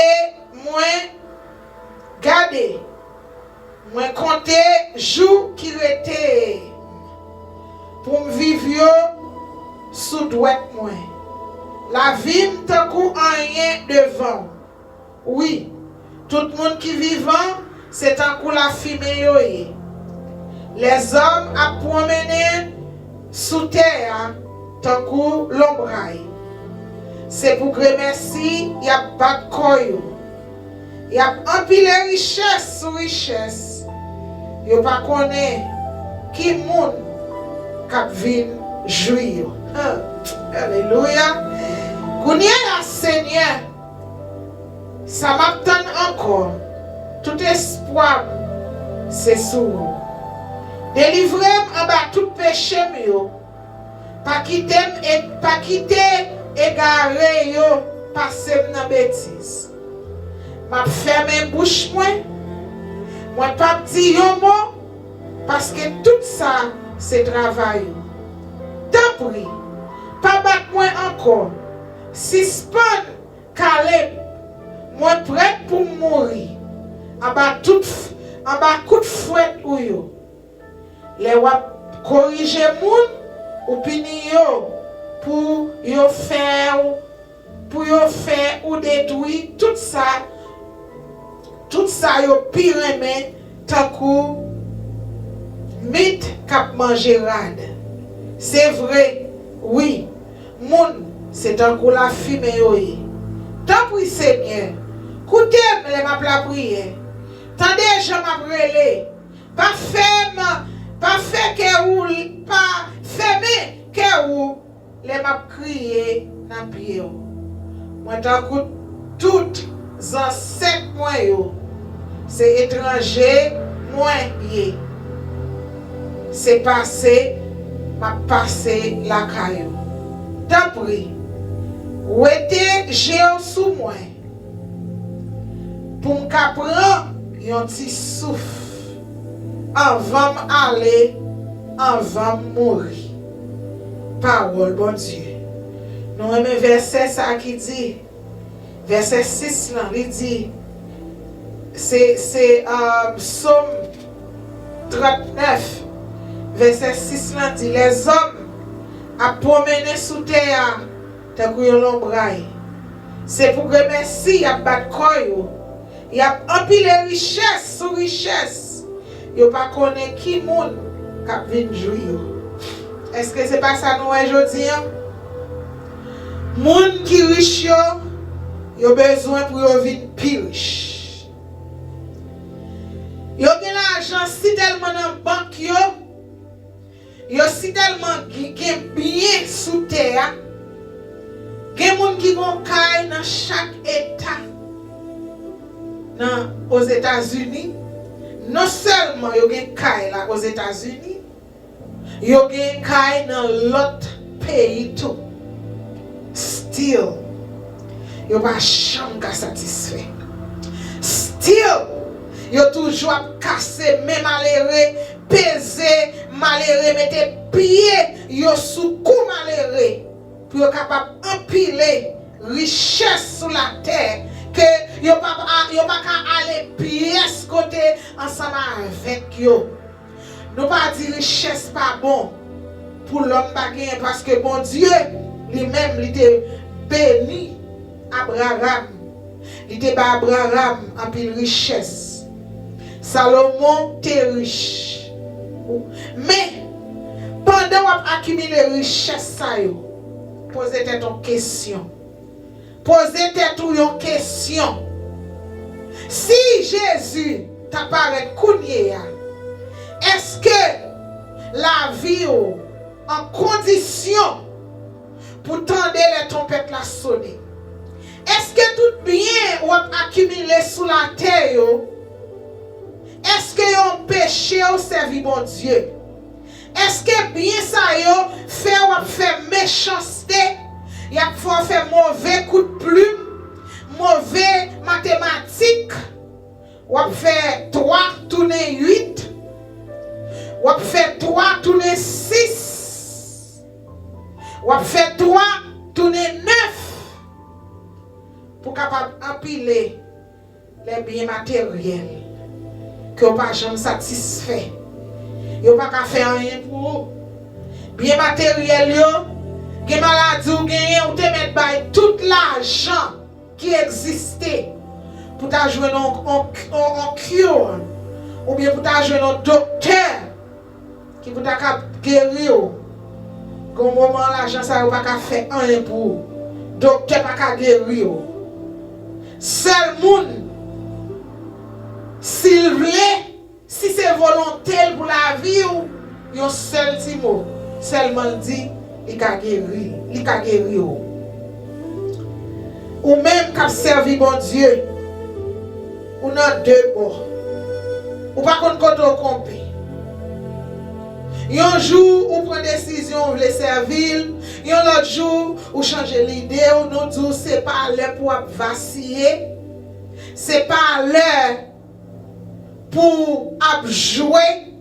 moi compter jour qui était pour me vivre sous droite moi. La vie m'ta kou rien devant. Oui, tout le monde qui vivant, c'est un coup la fumée yoye. Les hommes à promener sous terre, tant coup l'ombraille. C'est pour que merci, il y a pas de koyo. Il y a un pile richesse sur richesse. Il pas connaît qui monde cap vin jouir. Alléluia. Kounya la Seigneur, ça m'attend encore. Tout espoir, c'est sous. Délivrez-moi en bas tout péché mio. Pas quitter égaré yo, passer dans bêtise. M'a fermé bouche moi pas dire un mot parce que tout ça c'est travail. Tant pis, pas battre moi encore. Si spawn Caleb, moi prêt pour mourir. En bas coup de fouette ou yo. Les wap corriger moun ou pini yo pour yo faire ou détruire tout ça yo pire mais tant kou mythe k'ap manger rade. C'est vrai, oui, moun c'est un kou la fumée yo. Tant pis Seigneur, koutez les m'a la prière. Tendez je m'a brûlé. Pas fait que ou pas fermé que ou les m'a crié dans pied. Moi tant kou toutes ancêtres moi yo. C'est étranger moi yé. C'est passé m'a passé la caillou. Tant pis. Ou était géant sous moi. Pour m'apprendre un petit souffle avant m'aller, avant mourir. Parole bon Dieu. Nous aimons verset ça qui dit, verset 6 là, il dit, c'est Psaume 39, verset 6 là dit, les hommes à promener sous terre, t'as couillé l'ombraille. C'est pour que merci à battre koyo. Il y a un pile de richesse sur richesse. Il n'y a pas connaît qui monde qui vient jouir. Est-ce que c'est pas ça nous aujourd'hui? Monde qui riche, il a besoin pour venir plus riche. Il a l'argent si tellement dans la banque, il a si tellement bien sous terre. Il y a des gens qui vont cailler dans chaque état. Aux États-Unis, non seulement il y a des cas aux États-Unis, il y a des cas dans l'autre pays tout. Still, il n'y a pas de chambre satisfait. Still, il y a toujours cassé, même malheureux, pesé, malheureux, mettre pied, il y a sous coup malheureux, pour être capable d'empiler richesse sur la terre. Que yo pas aller pièce côté ensemble avec yo. Nous pas dire richesse pas bon pour l'homme pas gagner parce que bon Dieu lui-même il était béni Abraham. Il était pas Abraham en pile richesse. Salomon était riche. Mais pendant qu'on accumule richesse ça yo, posez-toi une question. Posez-toi une question. Si Jésus t'apparaît kounye, est-ce que la vie en condition pour tendre les trompettes la sonner? Est-ce que tout bien ou accumulé sous la terre? Est-ce que yon péché ou servi bon Dieu? Est-ce que bien ça yo fait méchanceté? Il y a fait mauvais coup de plume, mauvais mathématiques, ou a fait 3 tourner 8, ou a fait 3 tourner 6, ou a fait 3 tourner 9. pour capable empiler les biens matériels que vous pas jamais satisfait. Vous pas qu'à faire rien pour vous. Biens matériels yo, que maladie ou gagner ou te mettre by tout l'argent qui existait pour ta jouer en cure ou bien pour ta jouer un docteur qui pour ta guérir. Comme moment l'argent ça pas qu'à faire rien pour vous. Docteur pas qu'à guérir. Seul monde s'il voulait, si c'est volontaire pour la vie ou yon seul petit mot, seulement dit il ka guéri, ou même qu'a servi bon Dieu ou nan deux bords ou pas qu'on côté au compé. Un jour ou prend décision ou veut servir, un autre jour ou changer l'idée ou non dit c'est pas l'heure pour vaciller, c'est pas l'heure pour jouer,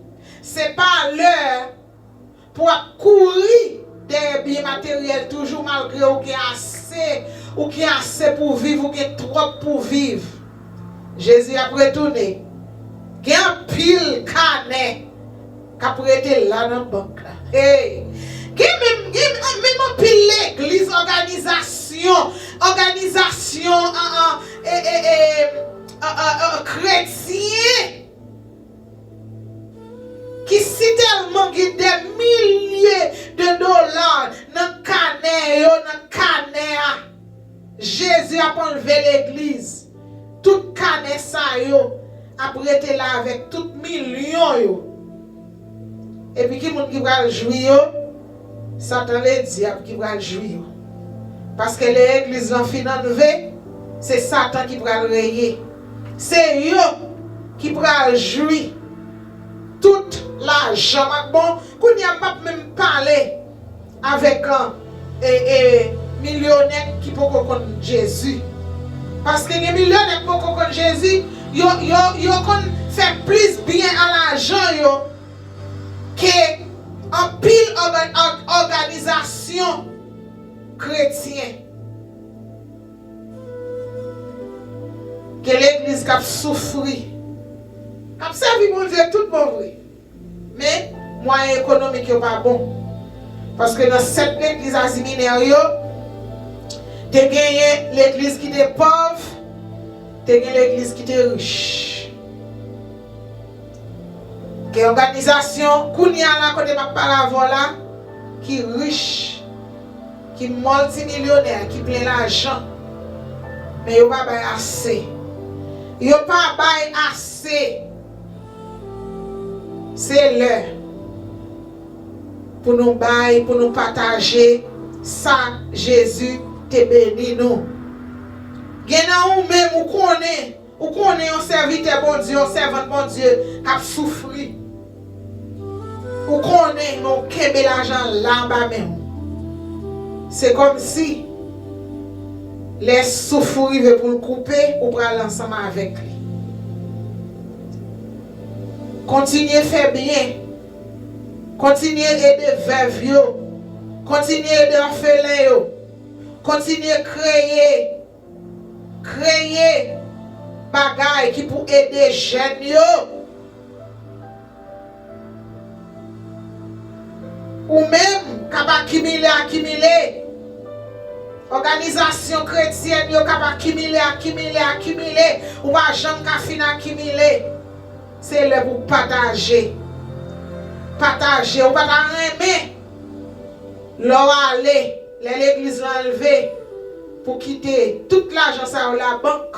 c'est pas l'heure pour courir des biens matériels toujours malgré ou qui est assez pour vivre ou qui est trop pour vivre. Jésus a retourné. Il y a un pile canet qui a prêté là dans la banque. Hey, même un pile l'église, organisation chrétien qui si tellement des milliers de dollars dans le canet. Jésus a enlevé l'église. Tout canet ça a prêté là avec tout millions. Et puis qui va jouir, Satan le diable qui va jouir. Parce que l'église en enlevé, c'est Satan qui va le rayer. C'est eux qui va jouir. Tout l'argent, bon, qu'on n'y a pas même parlé avec un millionnaire qui peut connaître Jésus. Parce que les millionnaires qui peuvent connaître Jésus, ils fait plus bien à l'argent qu'en pile organisation chrétienne. Que l'église a souffri. A servi mon Dieu tout bon vrai. Mais moyen économique n'est pas bon. Parce que dans cette église aziminaire, tu as gagné l'église qui est pauvre, tu as gagné l'église qui est riche. Que organisation, Kounia là, côté papa là, qui est riche, qui est multimillionnaire, qui plein l'argent. Mais il n'y a pas assez. Il n'y a pas assez. C'est l'heure pour nous bailler, pour nous partager ça. Jésus te bénit nous. Gena ou même ou connaît un serviteur bon Dieu, un servant bon Dieu qui a souffert. Ou connaît nous kebe l'argent là-bas même. C'est comme si les souffrir pour le couper ou pour aller ensemble avec lui. Continuez à faire bien. Continuez à aider veuves. Continuez à aider orphelins. Continuez à créer bagaille qui pour aider jeunes. Ou même capable accumuler. Organisation chrétienne capable accumuler. Ou pas jamais qu'à accumuler. C'est là pour partager. Partager, ou pas aimer. L'on aller, l'église l'enlever pour quitter tout l'argent ça à la banque.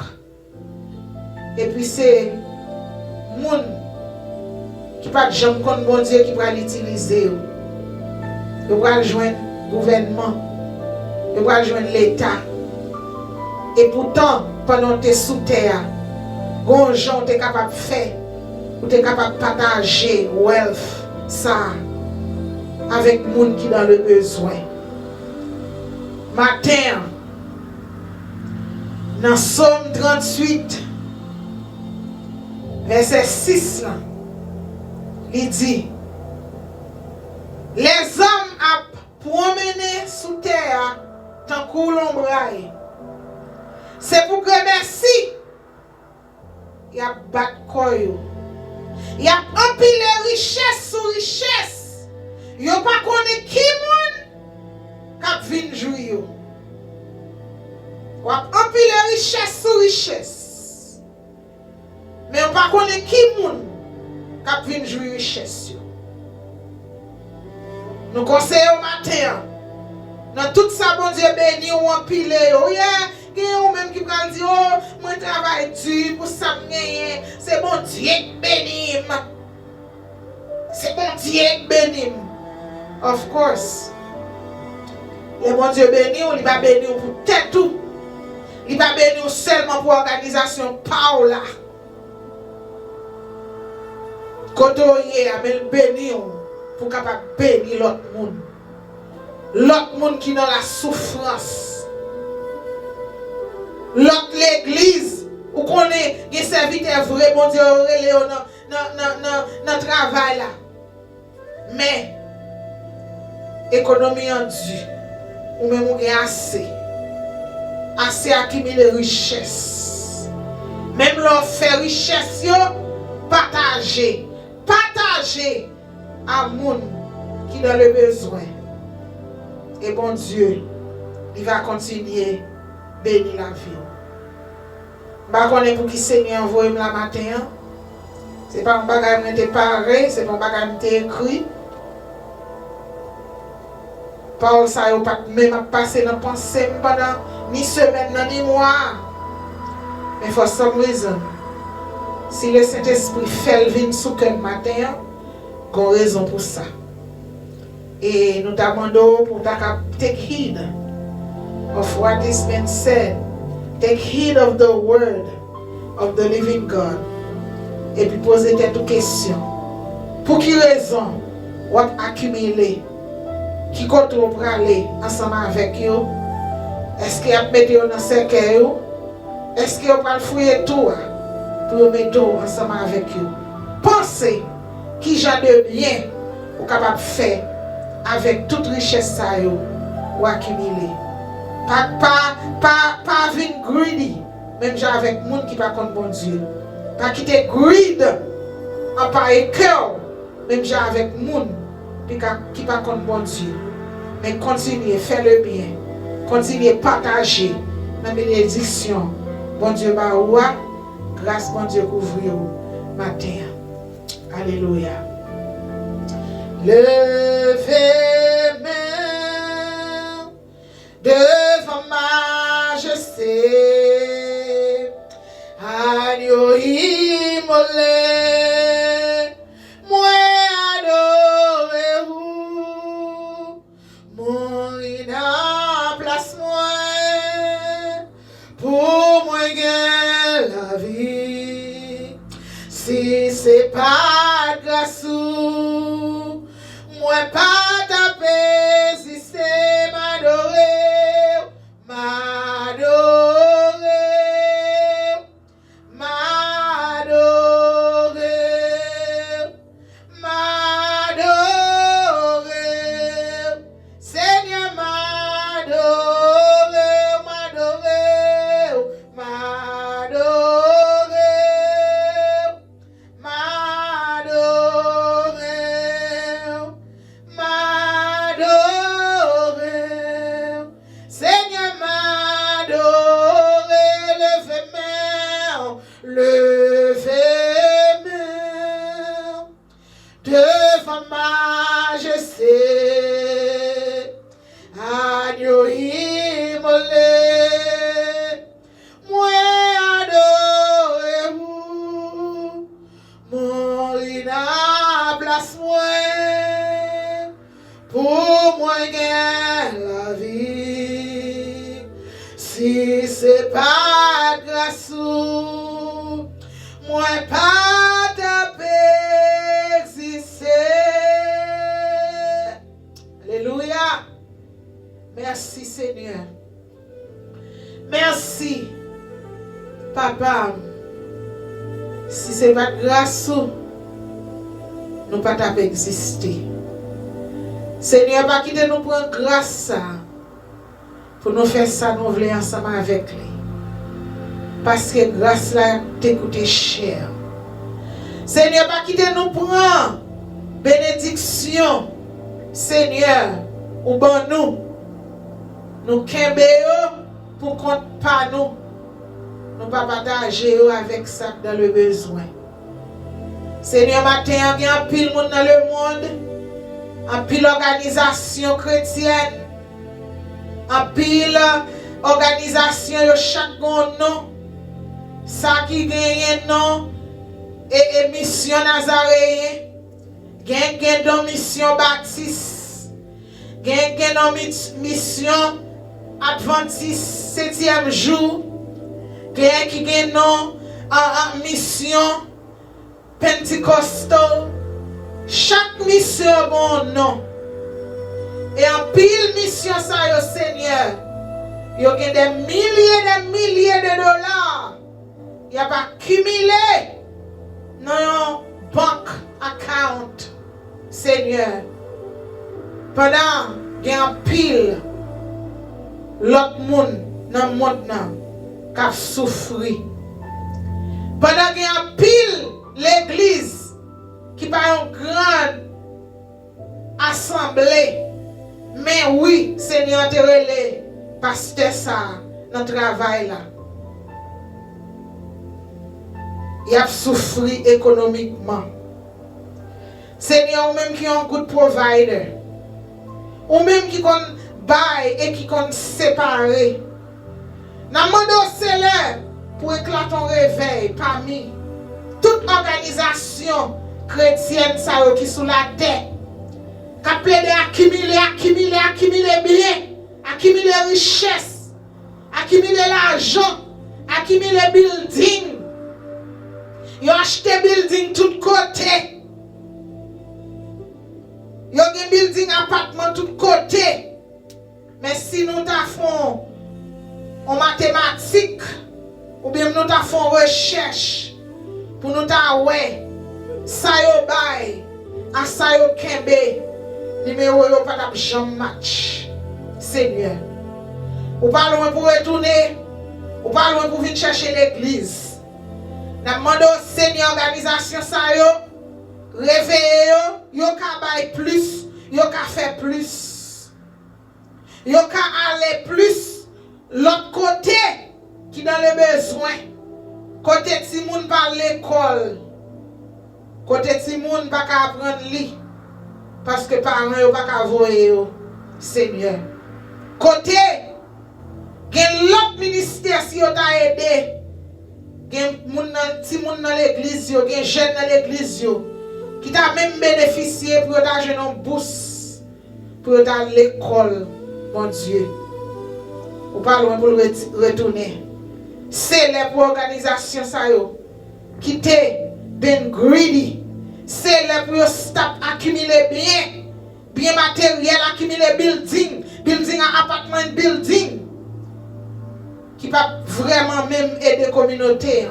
Et puis c'est monde qui pas de jamais contre bon Dieu qui va l'utiliser. Il va rejoindre le gouvernement. Il va rejoindre l'État. Et pourtant, pendant que tu es sous terre, bon gens tu es capable de faire. Ou tu es capable de partager wealth ça avec les gens qui sont dans le besoin. Matin, dans Somme 38, verset 6, il dit: les hommes à promener sous terre tant que l'ombraille. C'est pour que merci. Il y a battu koyo. Il y a empilé richesse sur richesse. Il n'y a pas connu qui moun kap vin jouy yo. Il y a empilé richesse sur richesse. Mais il n'y a pas connu qui moun kap vin jouy richesse yo. Nous conseillons au matin. Dans tout ça, bon Dieu béni ou empilé yo. Il y a même qui va dire, oh, moi travaille dur pour ça me gagner. C'est bon Dieu qui bénit. C'est bon Dieu qui bénit. Of course. Le bon Dieu béni, il va bénir pour tête tout. Il va bénir seulement pour l'organisation Paola. Quand il va bénir pour capable bénir l'autre monde. L'autre monde qui est dans la souffrance. L'autre l'église, où qu'on est, des serviteurs vrais, bon Dieu, dans travail là. Mais, économie en dû, ou même on a assez accumulé richesse. Même l'on fait richesse, partager à monde qui dans le besoin. Et bon Dieu, il va continuer bénir la vie. Je ne sais pas pour qui Seigneur envoie la matin. Ce n'est pas un bagage qui est paré, ce n'est pas un bagage qui est écrit. Paul, ça n'a pas même passé dans la pensée pendant ni semaine, ni mois. Mais for some reason, si le Saint-Esprit fait le vin sous le matin, il y a raison pour ça. Et nous demandons pour take heed of what is been said. Take heed of the word of the living God. Et puis poser cette question. Pour quelle raison vous accumulez? Qui compte pour aller ensemble avec vous? Est-ce qu'il y a mis dans le cercueil? Est-ce qu'il y a pas fouiller tout pour mettre ensemble avec vous? Pensez qui j'ai de bien vous capable de faire avec toute richesse ça ou accumuler. Pas venir greedy, même avec les gens qui ne sont pas bon Dieu. Pas quitter greed en pareil cœur, même avec les gens qui ne sont pas bon Dieu. Mais continuez, faites le bien. Continuez, partager dans les bénédictions. Bon Dieu, grâce bon Dieu couvre matin. Alléluia. Levez main devant majesté, agneau immolé, moi adorez-vous, mourir dans place moi, pour moi gagner la vie, si c'est pas grâce moi pas taper, si c'est m'adorer, m'adorer, m'adorer, m'adorer, Seigneur m'adorer, m'adorer, m'adorer, m'adorer. M'adorer, Seigneur m'adorer, levez main devant majesté, agneau immolé, moi adorez-vous, mourir dans place moi. Pour moi gagner la vie, si c'est pas grâce moi pas taper exister. Alléluia. Merci Seigneur. Merci Papa. Si c'est pas grâce nous pas taper exister. Seigneur, pas quitter nous prendre grâce ça. Pour nous faire ça, nous voulons ensemble avec lui. Parce que grâce là t'es coûté cher. Seigneur, pas quitter nous prendre bénédiction. Seigneur, ou bon nous kembe pour compte pas nous pas partager avec ça dans le besoin. Seigneur, matin, il y a un pile monde dans le monde, un pile organisation chrétienne, un pile organisation, chaque nom, ça qui gagne nom, et mission Nazaréen, gagne dans mission Baptiste, gagne dans mission Adventiste 7e jour, gagne qui gagne dans mission Pentecostal. Chaque mission bon nom. Et en pile mission ça yo Seigneur. Yo gen des milliers de dollars. Y a pas cumulé dans un bank account Seigneur. Pendant gen en pile l'autre monde dans le monde qui a souffri. Pendant gen en pile l'église qui pas une grande assemblée. Mais oui, Seigneur, te relais, pasteur ça, dans le travail là. Il a souffert économiquement. Seigneur, ou même qui est un good provider. Ou même qui compte bail et qui compte séparer. N'a demandé Seigneur pour éclater ton réveil parmi toute organisation chrétienne ça qui sous la terre. Qui a plaidé accumuler bien, accumuler richesse, accumuler l'argent, accumuler building. Ils ont acheté building tout côté. Ils ont un building appartement tout côté. Mais si nous faisons en mathématiques, ou bien nous faisons recherche, pour nous ouais, ça yo bay, à ça yo kembe, numéro yo pas d'ap jam match. Seigneur. Ou pas loin pour retourner, ou pas loin pour venir chercher l'église. N'a demandé au Seigneur organisation ça yo, réveiller yo ka bay plus, yo ka faire plus. Yo ka aller plus l'autre côté qui dans les besoins. Côté ti moun par l'école. Côté ti moun pas ka apprendre li parce que parents yo pas ka voyer yo Seigneur. Côté gen l'autre ministère si yo t'a aidé. Gen moun nan ti moun dans l'église yo, gen jeune dans l'église yo qui t'a même bénéficié pour t'a jeune en bourse pour t'a l'école mon Dieu. Ou pas loin pour retourner. C'est les organisations ça yo qui t'est ben greedy. C'est les pour stop accumuler bien matériel, accumuler building appartement building qui pas vraiment même aider communauté.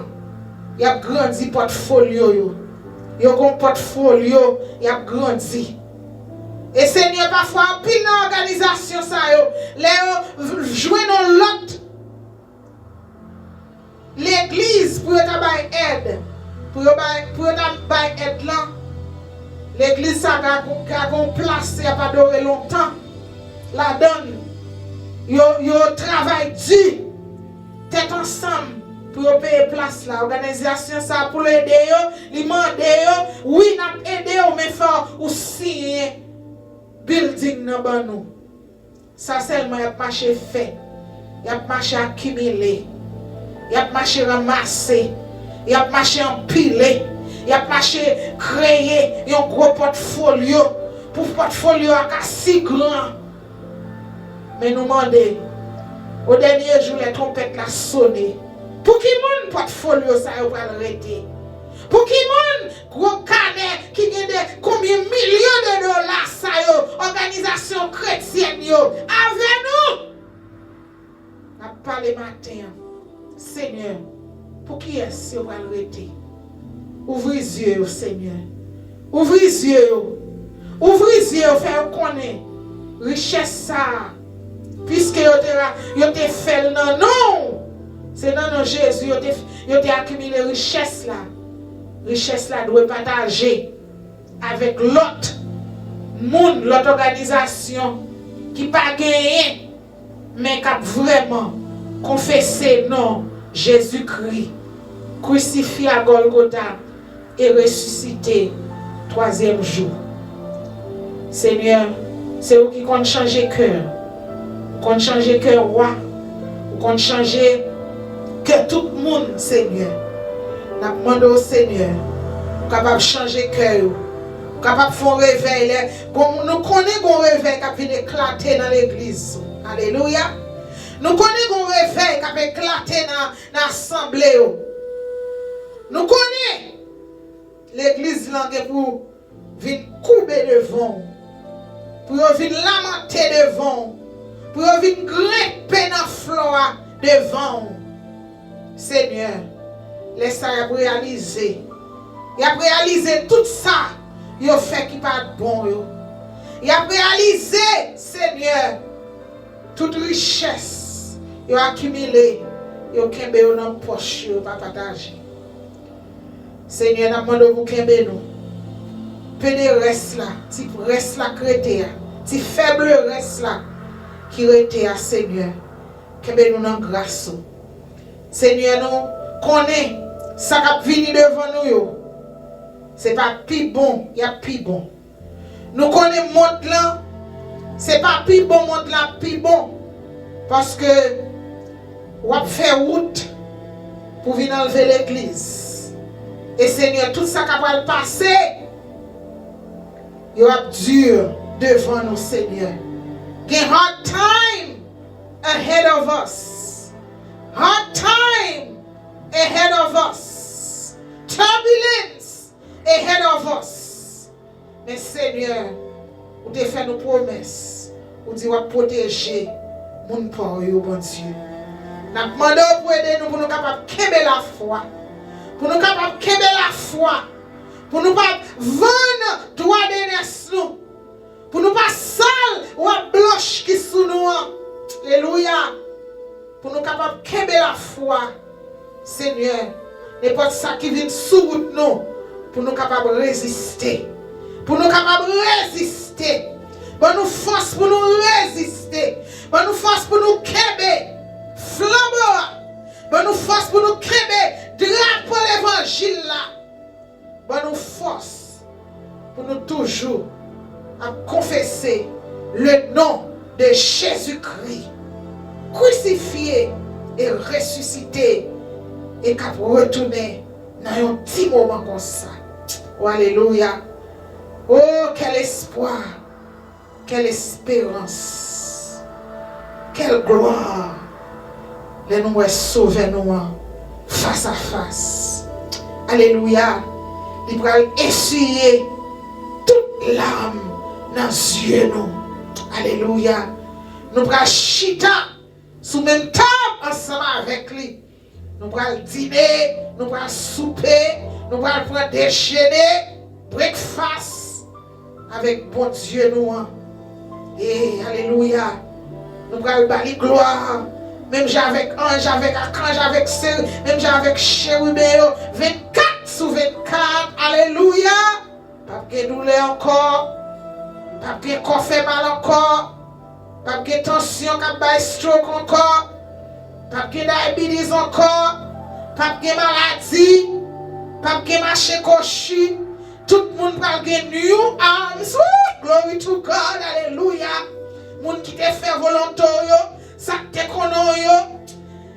Il a grandi portfolio yo. Yo gon portfolio, il a grandi. Et Seigneur parfois pile organisation ça yo, les jouer dans l'autre l'église pour ta aide. Pour ta aide là. L'église ça a place, il a pas duré longtemps. La donne. Yo travail dur. Tête ensemble pour payer place là. Organisation ça pour aider yo, li mande yo, oui n'a aider yo mais faut ou signer building nan ban nou. Ça seulement y a marché fait. Y a marché accumulé. Y a marché ramassé. Y a marché empilé. Y a marché créer un gros portfolio pour portfolio à si grand. Mais nous demandons au dernier jour les trompettes la sonné. Pour qui mon portfolio ça va arrêter? Pour qui mon gros canet qui gagne combien millions de dollars ça yo organisation chrétienne yo avec nous? n'a pas le matin. Seigneur, pour qui est-ce que vous allez arrêter? Ouvrez les yeux, Seigneur. Ouvrez les yeux. Ouvrez les yeux, faire connaître richesse ça. Puisque vous avez fait non. C'est dans nos Jésus, yo te accumulé richesse là. Richesse là doit partager avec l'autre monde, l'autre organisation qui pas gagné mais qui a vraiment confessé non Jésus-Christ crucifié à Golgotha et ressuscité troisième jour. Seigneur, c'est vous qui compte changer cœur. Vous compte changer cœur roi. Vous compte changer que tout le monde, Seigneur. Nous demandons au Seigneur, capable de changer cœur. Capable de faire un réveil. Nous connaissons un réveil qui vient éclater dans l'église. Alléluia. Nous connaissons un réveil qui vient éclater dans l'assemblée. Nous connaissons l'église pour venir couper devant. Pour venir lamenter devant. Pour venir grimper dans la flore devant. Seigneur, laisse-moi réaliser. Il a réalisé tout ça. Il a fait qui pas bon. Il a réalisé, Seigneur, toute richesse. Il a accumulé. Il a kembe dans la poche. Il a pas partagé. Seigneur, nous demandons pour kembe nous. Pédé reste là. Si reste là crété. Si faible reste là. Qui rete à Seigneur. Kembe nous dans grâce. Seigneur, nous connaissons ça qui vient devant nous. Ce n'est pas plus bon, il y a plus bon. Nous connaissons le monde là. Ce n'est pas plus bon, le monde là, plus bon. Parce que on va faire route pour venir enlever l'église. Et Seigneur, tout ça qui va passer, il va dur devant nous, Seigneur. Get hard time ahead of us. Hard time ahead of us. Turbulence ahead of us. Mais Seigneur, vous te fait nos promesses. Vous dites vous protéger mon port, bon Dieu. Nous demandons pour aider nous, pour nous capables de kembe la foi. Pour nous capables de kembe la foi. Pour nous pas vendre droit de nous. Pour nous pas sale ou blanche qui sous nous. Alléluia. Pour nous capables de kembe la foi. Seigneur, n'importe ça qui vient sous nous. Pour nous capables de résister. Pour nous capables de résister. Pour nous force pour nous résister. Pour nous force pour nous kembe. Flambeau. Pour nous force pour nous kembe. Drapeau l'évangile là. Pour nous force pour nous toujours à confesser le nom de Jésus-Christ. Crucifié et ressuscité. Et qu'à retourner dans un petit moment comme ça. Oh, alléluia. Oh, quel espoir. Quelle espérance. Quelle gloire. Les nous sauver nous face à face. Alléluia. Il va essuyer toute l'âme dans les yeux nous. Alléluia. Nous allons chita sous même table ensemble avec lui. Nous allons dîner, nous allons souper, nous allons prendre déjeuner, breakfast avec bon Dieu nous. Et alléluia. Nous allons bâtir gloire. Même avec ange, avec archange, avec chéri, même avec chérubéo, 24 sur 24. Alléluia. Pas de douleur encore. Pas de corps fait mal encore. Pas de tension qui stroke encore. Pas de diabetes encore. Pas de maladie. Pas de marché cochu. Tout le monde va gagner new arms. Glory to God. Alléluia. Monde qui te fait volontaire. Ça te connaît yo.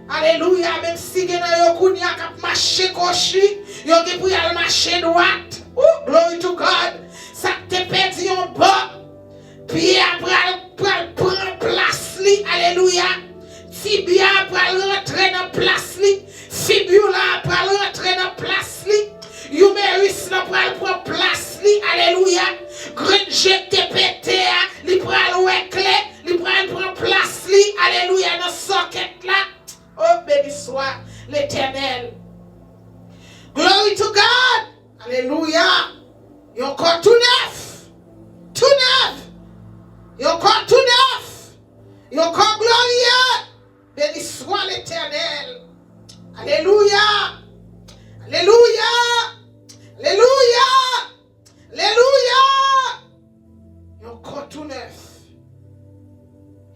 Alléluia. Même si vous avez marché cochu. Vous avez marché droite. Glory to God. Ça te perdu en bas. Puis après, prendre place li. Alléluia. Tibia après rentrer dans place li. Fibula après rentrer dans place li. Humerus après prendre place li. Alléluia. Grenje te pété. Li prend ouais clé. Li prend place li. Alléluia. Dans socket là. Oh béni soit l'Éternel. Glory to God. Alléluia. Yon corps tout neuf. Tout neuf. Yon corps tout neuf. Yon corps glorieux. Béni soit l'Éternel. Alléluia. Alléluia. Alléluia. Alléluia. Encore tout neuf.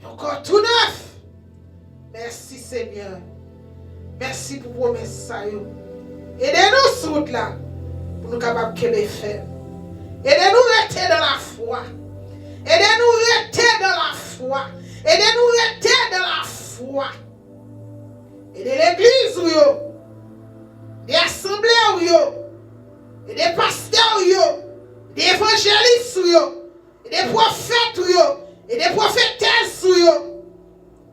Encore tout neuf. Merci Seigneur. Merci pour vos messages. Aidez-nous sur route là. Pour nous capables de faire. Aidez-nous rester dans la foi. Aidez-nous rester dans la foi. Aidez-nous rester dans la foi. Aidez l'église, des assemblées, des pasteurs, des évangélistes, des prophètes, et des prophétesses,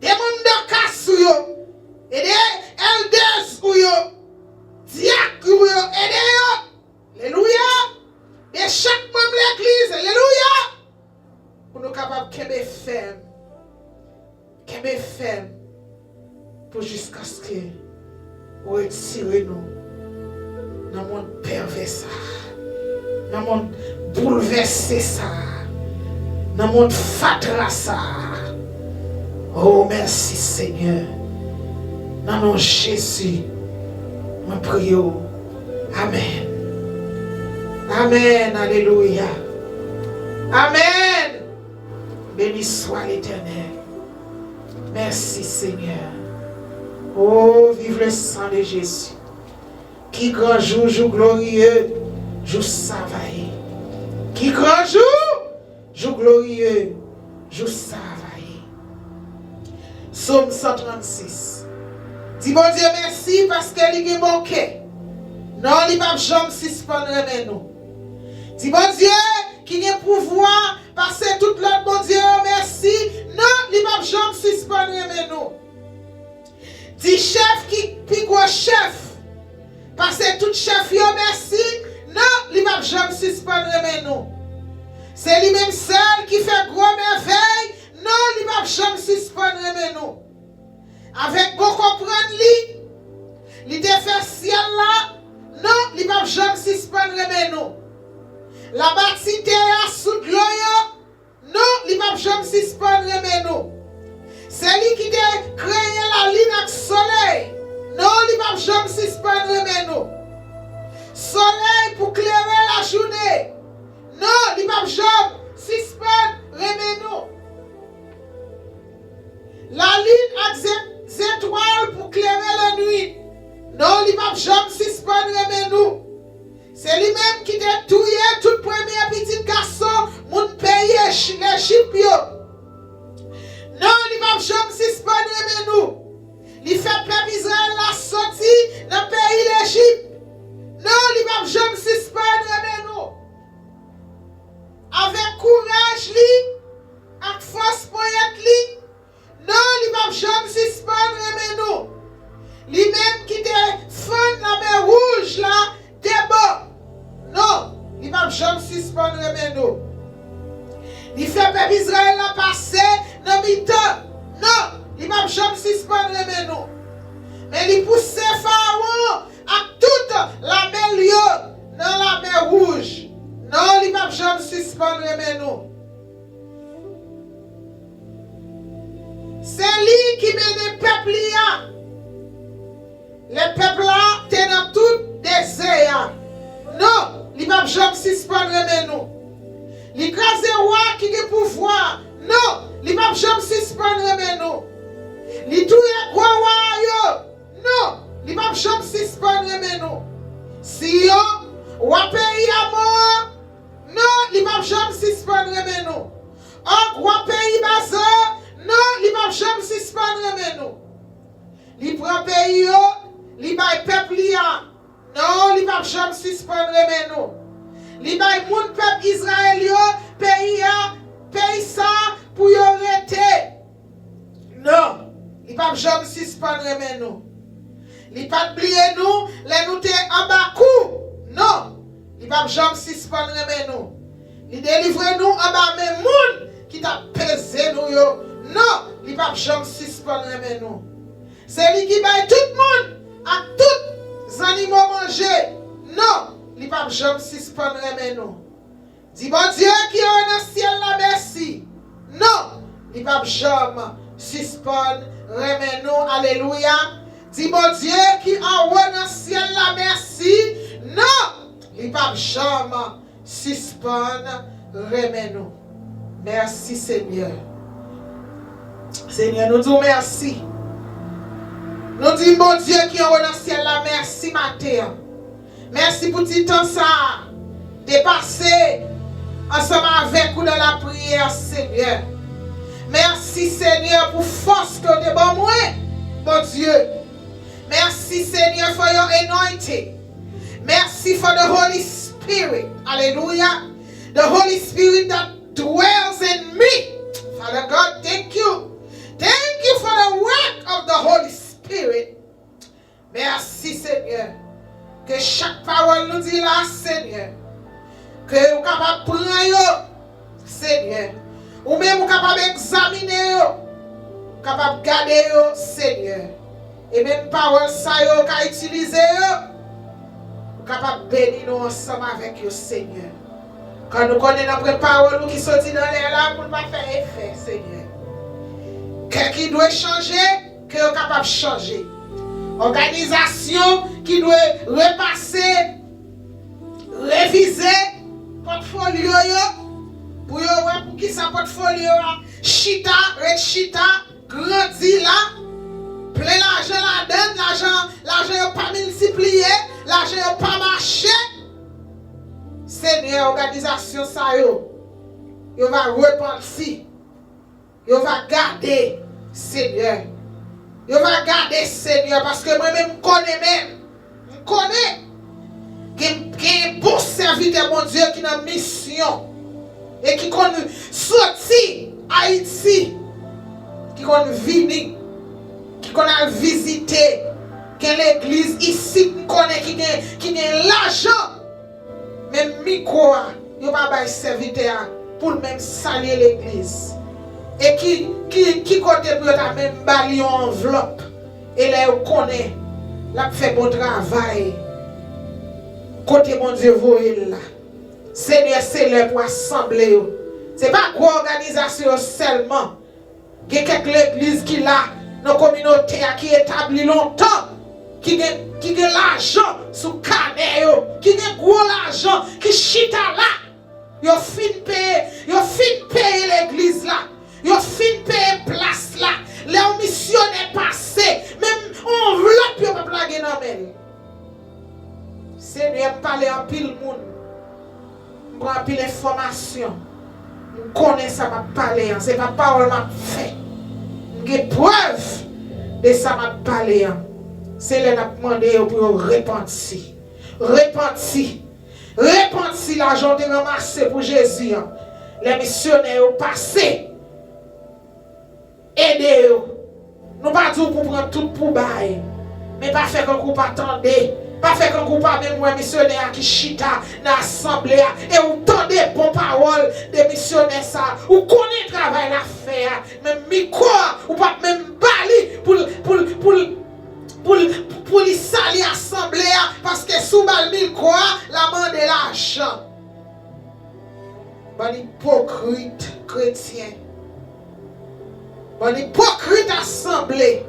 des mondakas, et des elders, diacres, aidez-nous. Alléluia. De chaque membre de l'église, alléluia. Pour nous capables de ferme. Qu'est ferme. Pour jusqu'à ce que vous retirez nous dans le monde pervers, dans le monde bouleversé, dans le monde fatra. Oh, merci Seigneur. Dans le nom de Jésus, nous prions. Amen. Amen. Alléluia. Amen. Béni soit l'Éternel. Merci Seigneur. Oh, vive le sang de Jésus. Qui grand jour, jour glorieux, jour savaillé. Qui grand jour, jour glorieux, jour savaillé. Psaume 136. Dis bon Dieu merci parce que il est bon cœur. Non, il va jamais suspendre nous. Dis bon Dieu qui a pouvoir passer tout l'autre bon Dieu merci. Non, il va jamais suspendre nous. Dis chef qui gros chef. Passer tout chef yo merci. Non, il va jamais suspendre nous. C'est lui-même seul qui fait gros merveille. Non, il va jamais suspendre nous. Avec bon comprendre lui, il te fait ciel là. Non, il va jamais suspendre nous. La bâtisse est sous l'eau. Non, il va jamais suspendre nous. C'est lui qui a créé la ligne avec le soleil. Non, il va jamais suspendre nous. Soleil pour clairer la journée. Non, il va jamais suspendre nous. La ligne avec les étoiles pour clairer la nuit. Non, il va jamais suspendre nous. C'est lui-même qui a tué tout premier petit garçon, mon pays, l'Égypte. Non, il va jamais suspendre nous. Il fait peuple Israël la sortie dans le pays l'Égypte. Non, il va jamais suspendre nous. Avec courage, avec force pour être non, il va jamais suspendre nous. Lui-même qui te fait la mer rouge là, débat. Non, il va jamais suspendre nous. Il fait peuple Israël là passer dans mi-temps. Non, il va jamais suspendre nous. Mais il pousse Pharaon à toute la mer dans la mer rouge. Non, il va jamais suspendre nous. C'est lui qui mène le peuple là. Le peuple là, t'es dans tout désert. Non, il va jamais suspendre nous. L'écraser roi qui a pouvoir. Non, il va jamais suspendre nous. Les touye roi roi. Non, il va jamais suspendre nous. Si yo, roi pays à mort. Non, il va jamais suspendre nous. Oh, roi pays bazar. Non, il va jamais suspendre nous. Il prend pays yo. Li bay peuple ya. Non, li va jamais suspendre nous. Li bay moun peuple Israël yo, pays ya, pays ça pour yo rete. Non, li va jamais suspendre nous. Li pas oublier nous, les nous te en bas coup. Non, li va jamais suspendre nous. Li délivre nous en bas même moun qui t'a pesé nous yo. Non, li va jamais suspendre nous. C'est lui qui bay tout le monde. À tous les animaux mangés. Non, il ne va pas jamais suspendre nous. Dis bon Dieu qui est dans le ciel la merci. Non, il ne va pas jamais suspendre nous. Alléluia. Dis bon Dieu qui envoie dans le ciel la merci. Non, il ne va jamais suspendre, remet nous. Merci Seigneur. Seigneur, nous disons merci. Nous disons bon Dieu qui envoie dans le ciel la merci matin. Merci pour tout temps ça. Dépasser ensemble avec vous dans la prière, Seigneur. Merci Seigneur pour force que tu as moi, bon Dieu. Merci Seigneur for your anointing. Merci for the Holy Spirit. Hallelujah. The Holy Spirit that dwells in me. Father God, thank you. Thank you for the work of the Holy Spirit. Merci Seigneur. Que chaque parole nous dit là, Seigneur. Que vous capable de prendre, Seigneur. Ou même vous capable d'examiner, capable de garder, Seigneur. Et même parole ça, vous capable d'utiliser, vous capable de bénir nous ensemble avec vous, Seigneur. Quand nous connaissons notre parole qui sortit dans l'air là, pour ne pas faire effet, Seigneur. Qu'est-ce qui doit changer, que vous capable de changer. Organisation qui doit repasser, réviser portfolio pour qui ça portfolio chita, rechita, grandi là, plein l'argent la donne, l'argent pas multiplié, l'argent pas marché. Seigneur, organisation ça yo va repentir, yo va garder, Seigneur. Yo va garder, Seigneur, parce que moi-même je connais un bon serviteur, mon Dieu, qui est en mission et qui connaît sortir Haïti, qui connaît venir, qui connaît visiter, qui est l'église ici, qui a l'argent, même micro, il va pas serviteur pour même saluer l'église. Et qui côté pour la même bali enveloppe et là on connaît la fait bon travail côté mon Dieu voyez là Seigneur c'est là pour assembler c'est pas une organisation seulement il y a quelques églises qui là dans la communauté qui établi longtemps qui a l'argent sous canet qui a gros l'argent qui chita là yo fin payer l'église là. Yo fin paye place là. Les missionnaires passés. Même enveloppe yo pas plaguer dans men. Seigneur parler en pile monde. Prend pile information. Connais ça m'a parler, c'est pas parole m'a fait. J'ai preuve de ça m'a parler. C'est là n'a demandé pour repentir. Repentir l'argent de ramasser pour Jésus. Les missionnaires passés. Aidez-vous. Nous pas dire pour prendre tout pour bail. Mais pas faire qu'on pas attendre. Pas faire qu'on pas même un missionnaire qui chita dans l'assemblée. Et vous tendez bon parole des missionnaires ça. Vous connaissez le travail à faire. Même micro, ou pas même bali pour les salir l'assemblée. Parce que sous le micro, la main de l'argent. Bon hypocrite chrétien. Bon hypocrite assemblée,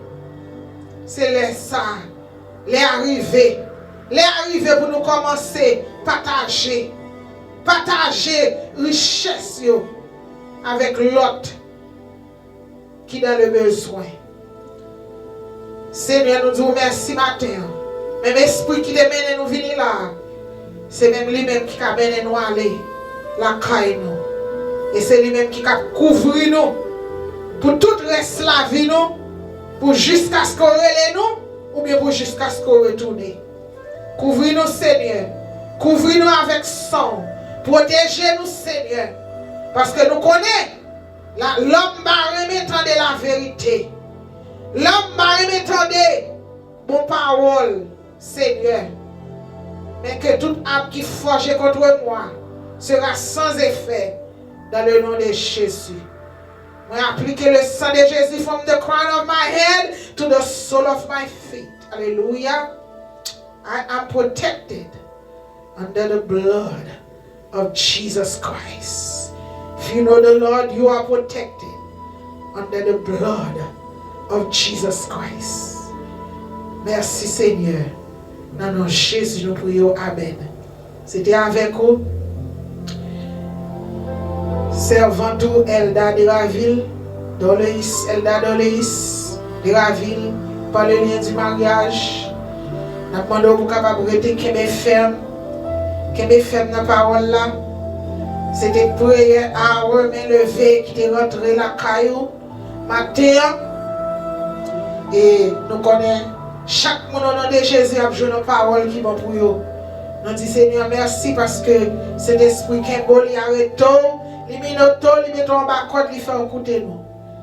c'est les ça, les arrivés pour nous commencer à partager richesse avec l'autre qui dans le besoin. Seigneur, nous disons merci matin. Même esprit qui demène nous venir là, c'est même lui-même qui amène nous aller la caille nous. Et c'est lui-même qui couvre nous. Pour tout reste la vie nous, pour jusqu'à ce qu'on relève nous, ou bien pour jusqu'à ce qu'on retourne. Couvrez-nous, Seigneur. Couvrez-nous avec sang. Protégez-nous, Seigneur. Parce que nous connaissons, l'homme va remettre de la vérité. L'homme va remettre de bonnes paroles, Seigneur. Mais que toute âme qui forge contre moi sera sans effet dans le nom de Jésus. I applique le sang de Jésus from the crown of my head to the sole of my feet. Hallelujah. I am protected under the blood of Jesus Christ. If you know the Lord, you are protected under the blood of Jesus Christ. Merci Seigneur. Dans le nom de Jésus, nous prions. Amen. C'était avec vous. Servante Elda de la ville, Elda Doleis de la ville, par le lien du mariage. Nous demandons pour capable de rester ferme dans la parole là. C'était prière à main levée qui est rentré la caillou matin. Et nous connaissons chaque monde au nom de Jésus a besoin de parole qui va pour eux. Nous disons Seigneur merci parce que cet esprit qui est beau, il arrête. Il met en bas code, il fait écouter nous.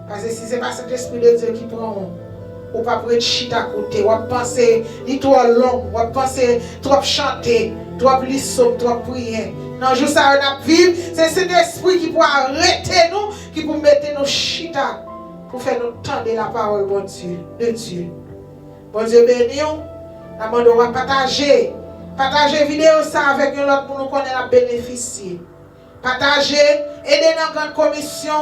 Parce que si ce n'est pas cet esprit de Dieu qui prend, ou pas pour être chita à côté, ou penser, il trop long, ou penser trop chanter, trop lissot, trop prier. Non, juste ça, on a vivre, c'est cet esprit qui peut arrêter nous, qui peut mettre nos chita, pour faire nous tendre la parole de Dieu. Bon Dieu béni, on va partager vidéo ça avec l'autre pour nous connaître la bénéficier. Partager, aider dans la grande commission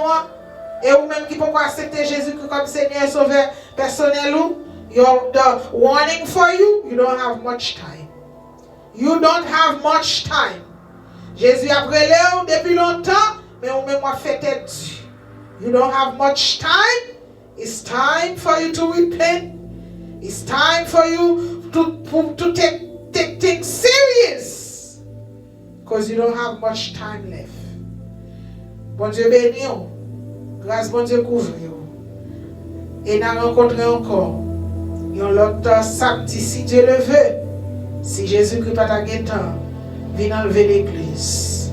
et ou même qui peut accepter Jésus-Christ comme Seigneur et Sauveur personnel. The warning for you, you don't have much time. You don't have much time. Jésus a brûlé depuis longtemps, mais ou même fait Dieu. You don't have much time. It's time for you to repent. It's time for you to take things serious. Because you don't have much time left. Bon Dieu béni, grâce bon Dieu couvre. Et nous rencontrons encore. L'autre samedi, si Dieu le veut, si Jésus-Christ pas ta temps, viens enlever l'église.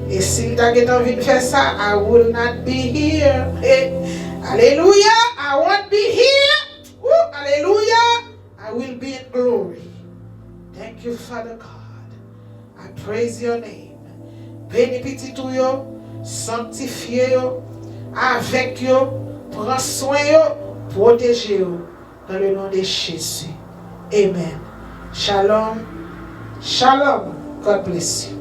Et si ta temps vient faire ça, I will not be here. Alléluia, I won't be here. Alléluia, I will be in glory. Thank you, Father God. I praise your name. Béni petit tout yo, sanctifié yo, avec yo, prends soin yo, protégez yo, dans le nom de Jésus. Amen. Shalom. Shalom. God bless you.